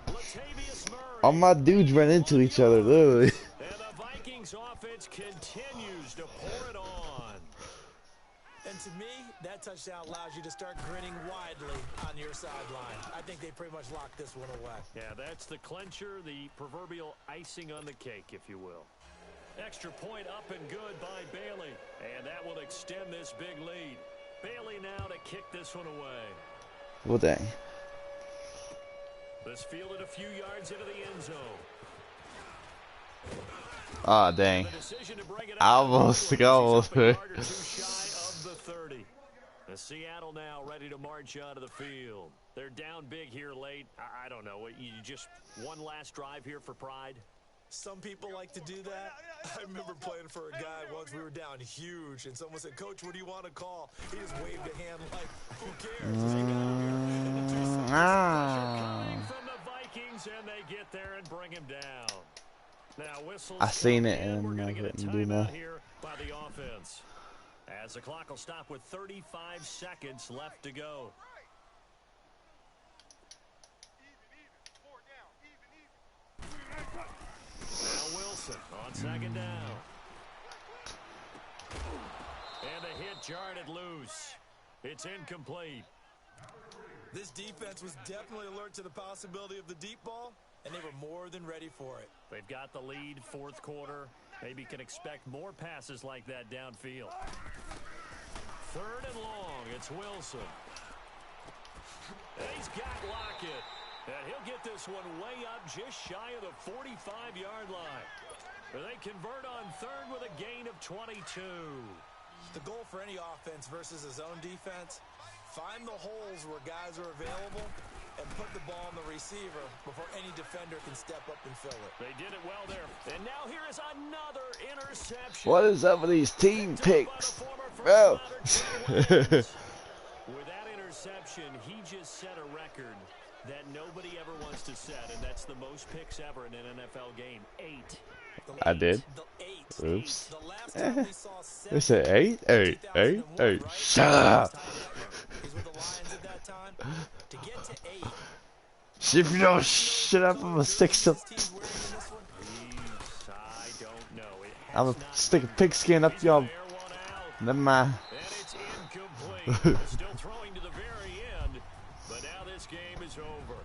Latavius Murray. All my dudes run into each other, literally. And the Vikings offense continues to pour it on. And to me, that touchdown allows you to start grinning widely on your sideline. I think they pretty much locked this one away. Yeah, that's the clincher, the proverbial icing on the cake, if you will. Extra point up and good by Bailey. And that will extend this big lead. Bailey now to kick this one away. Well, dang. This fielded a few yards into the end zone. Ah, oh, dang. Almost. The Seattle now ready to march out of the field. They're down big here late. I don't know. You just one last drive here for pride? Some people like to do that. I remember playing for a guy once. We were down huge, and someone said, "Coach, what do you want to call?" He just waved a hand like, "Who cares?" Coming from the Vikings, and they get there and bring him down. Now whistles. I seen it and we're and I going to get a couldn't do timeout nothing. here by the offense. As the clock will stop with 35 seconds left to go. Now Wilson on second down. And a hit jarred it loose. It's incomplete. This defense was definitely alert to the possibility of the deep ball, and they were more than ready for it. They've got the lead, fourth quarter. Maybe can expect more passes like that downfield. Third and long, it's Wilson. And he's got Lockett. And he'll get this one way up just shy of the 45-yard line. They convert on third with a gain of 22. The goal for any offense versus a zone defense, find the holes where guys are available and put the ball on the receiver before any defender can step up and fill it. They did it well there. And now here is another interception. What is up with these team picks, bro? With that interception, he just set a record that nobody ever wants to set, and that's the most picks ever in an NFL game. 8. I did. The Oops. The last time we saw They said 8? 8, 8, 8. Shut up. He's with the Lions at that time. To get to 8. See if you don't shut up, I'm gonna stick some. I don't know. I'm gonna stick a pigskin up y'all. Never mind. And it's incomplete. Still throwing to the very end, but now this game is over.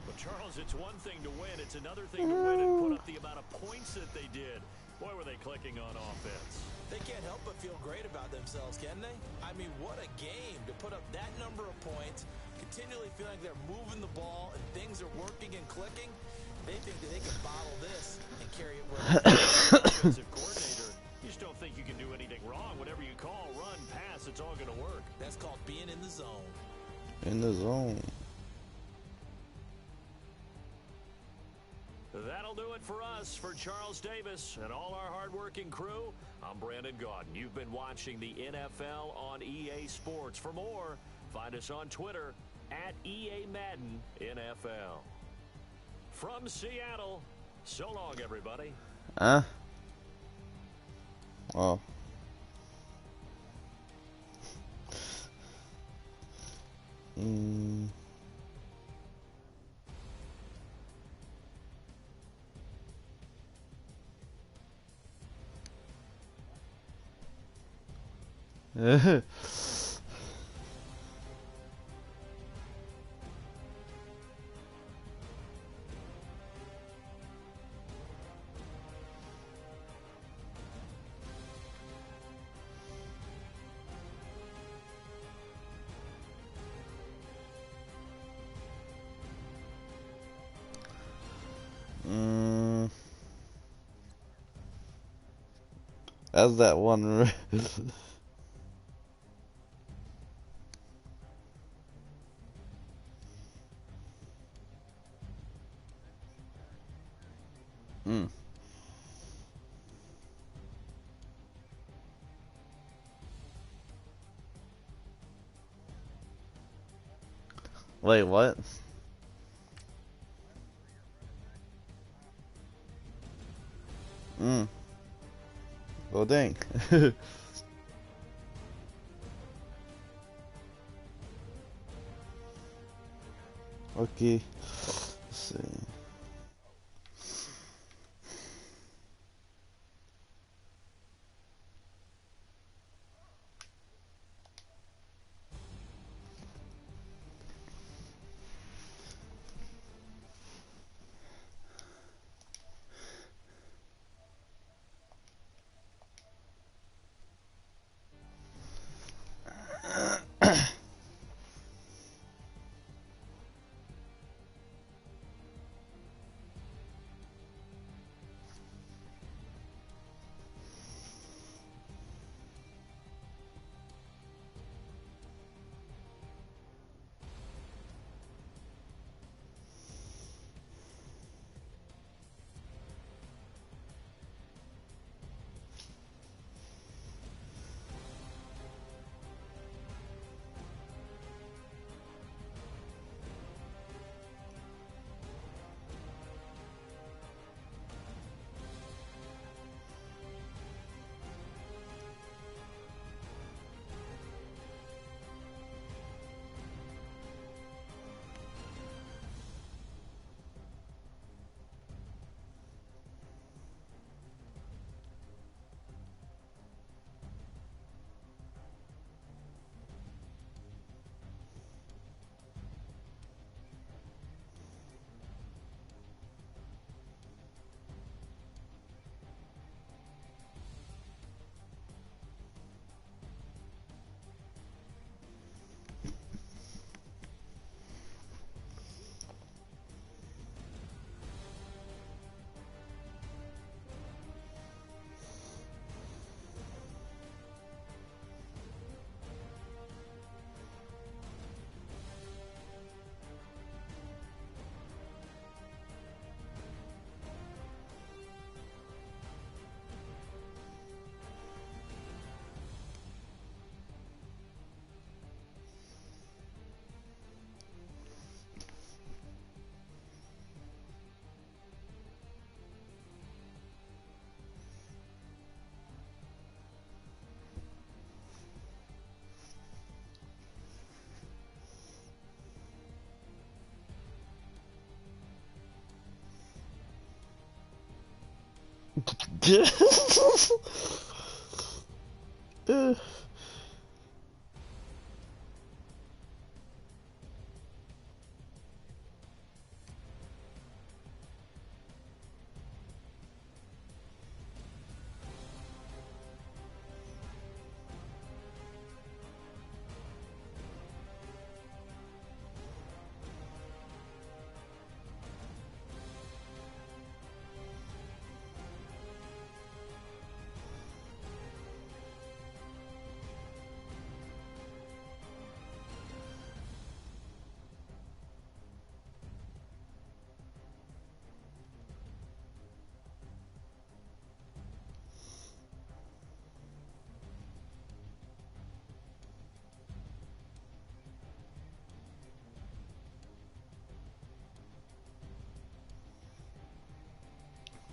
But Charles, it's one thing to win. It's another thing to win and put up the amount of points that they did. Boy, were they clicking on offense. They can't help but feel great about themselves, can they? I mean, what a game to put up that number of points, continually feeling like they're moving the ball and things are working and clicking. They think that they can bottle this and carry it where Offensive coordinator, you just don't think you can do anything wrong. Whatever you call, run, pass, it's all going to work. That's called being in the zone. In the zone. That'll do it for us. For Charles Davis and all our hardworking crew, I'm Brandon Gaudin. You've been watching the NFL on EA Sports. For more, find us on Twitter at EA Madden NFL. From Seattle, so long, everybody. Huh? Oh. That's that one. Wait, what? Well, dang. Okay. Let's see.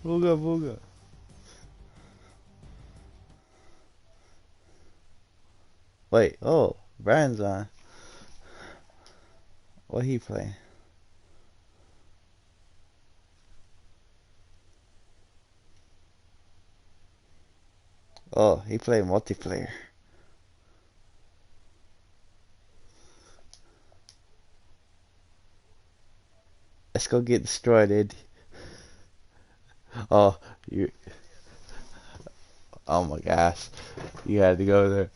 Booga booga. Wait, oh, Brian's on. What he playing? Oh, he playing multiplayer. Let's go get destroyed, Eddie. Oh, you. Oh my gosh, you had to go there.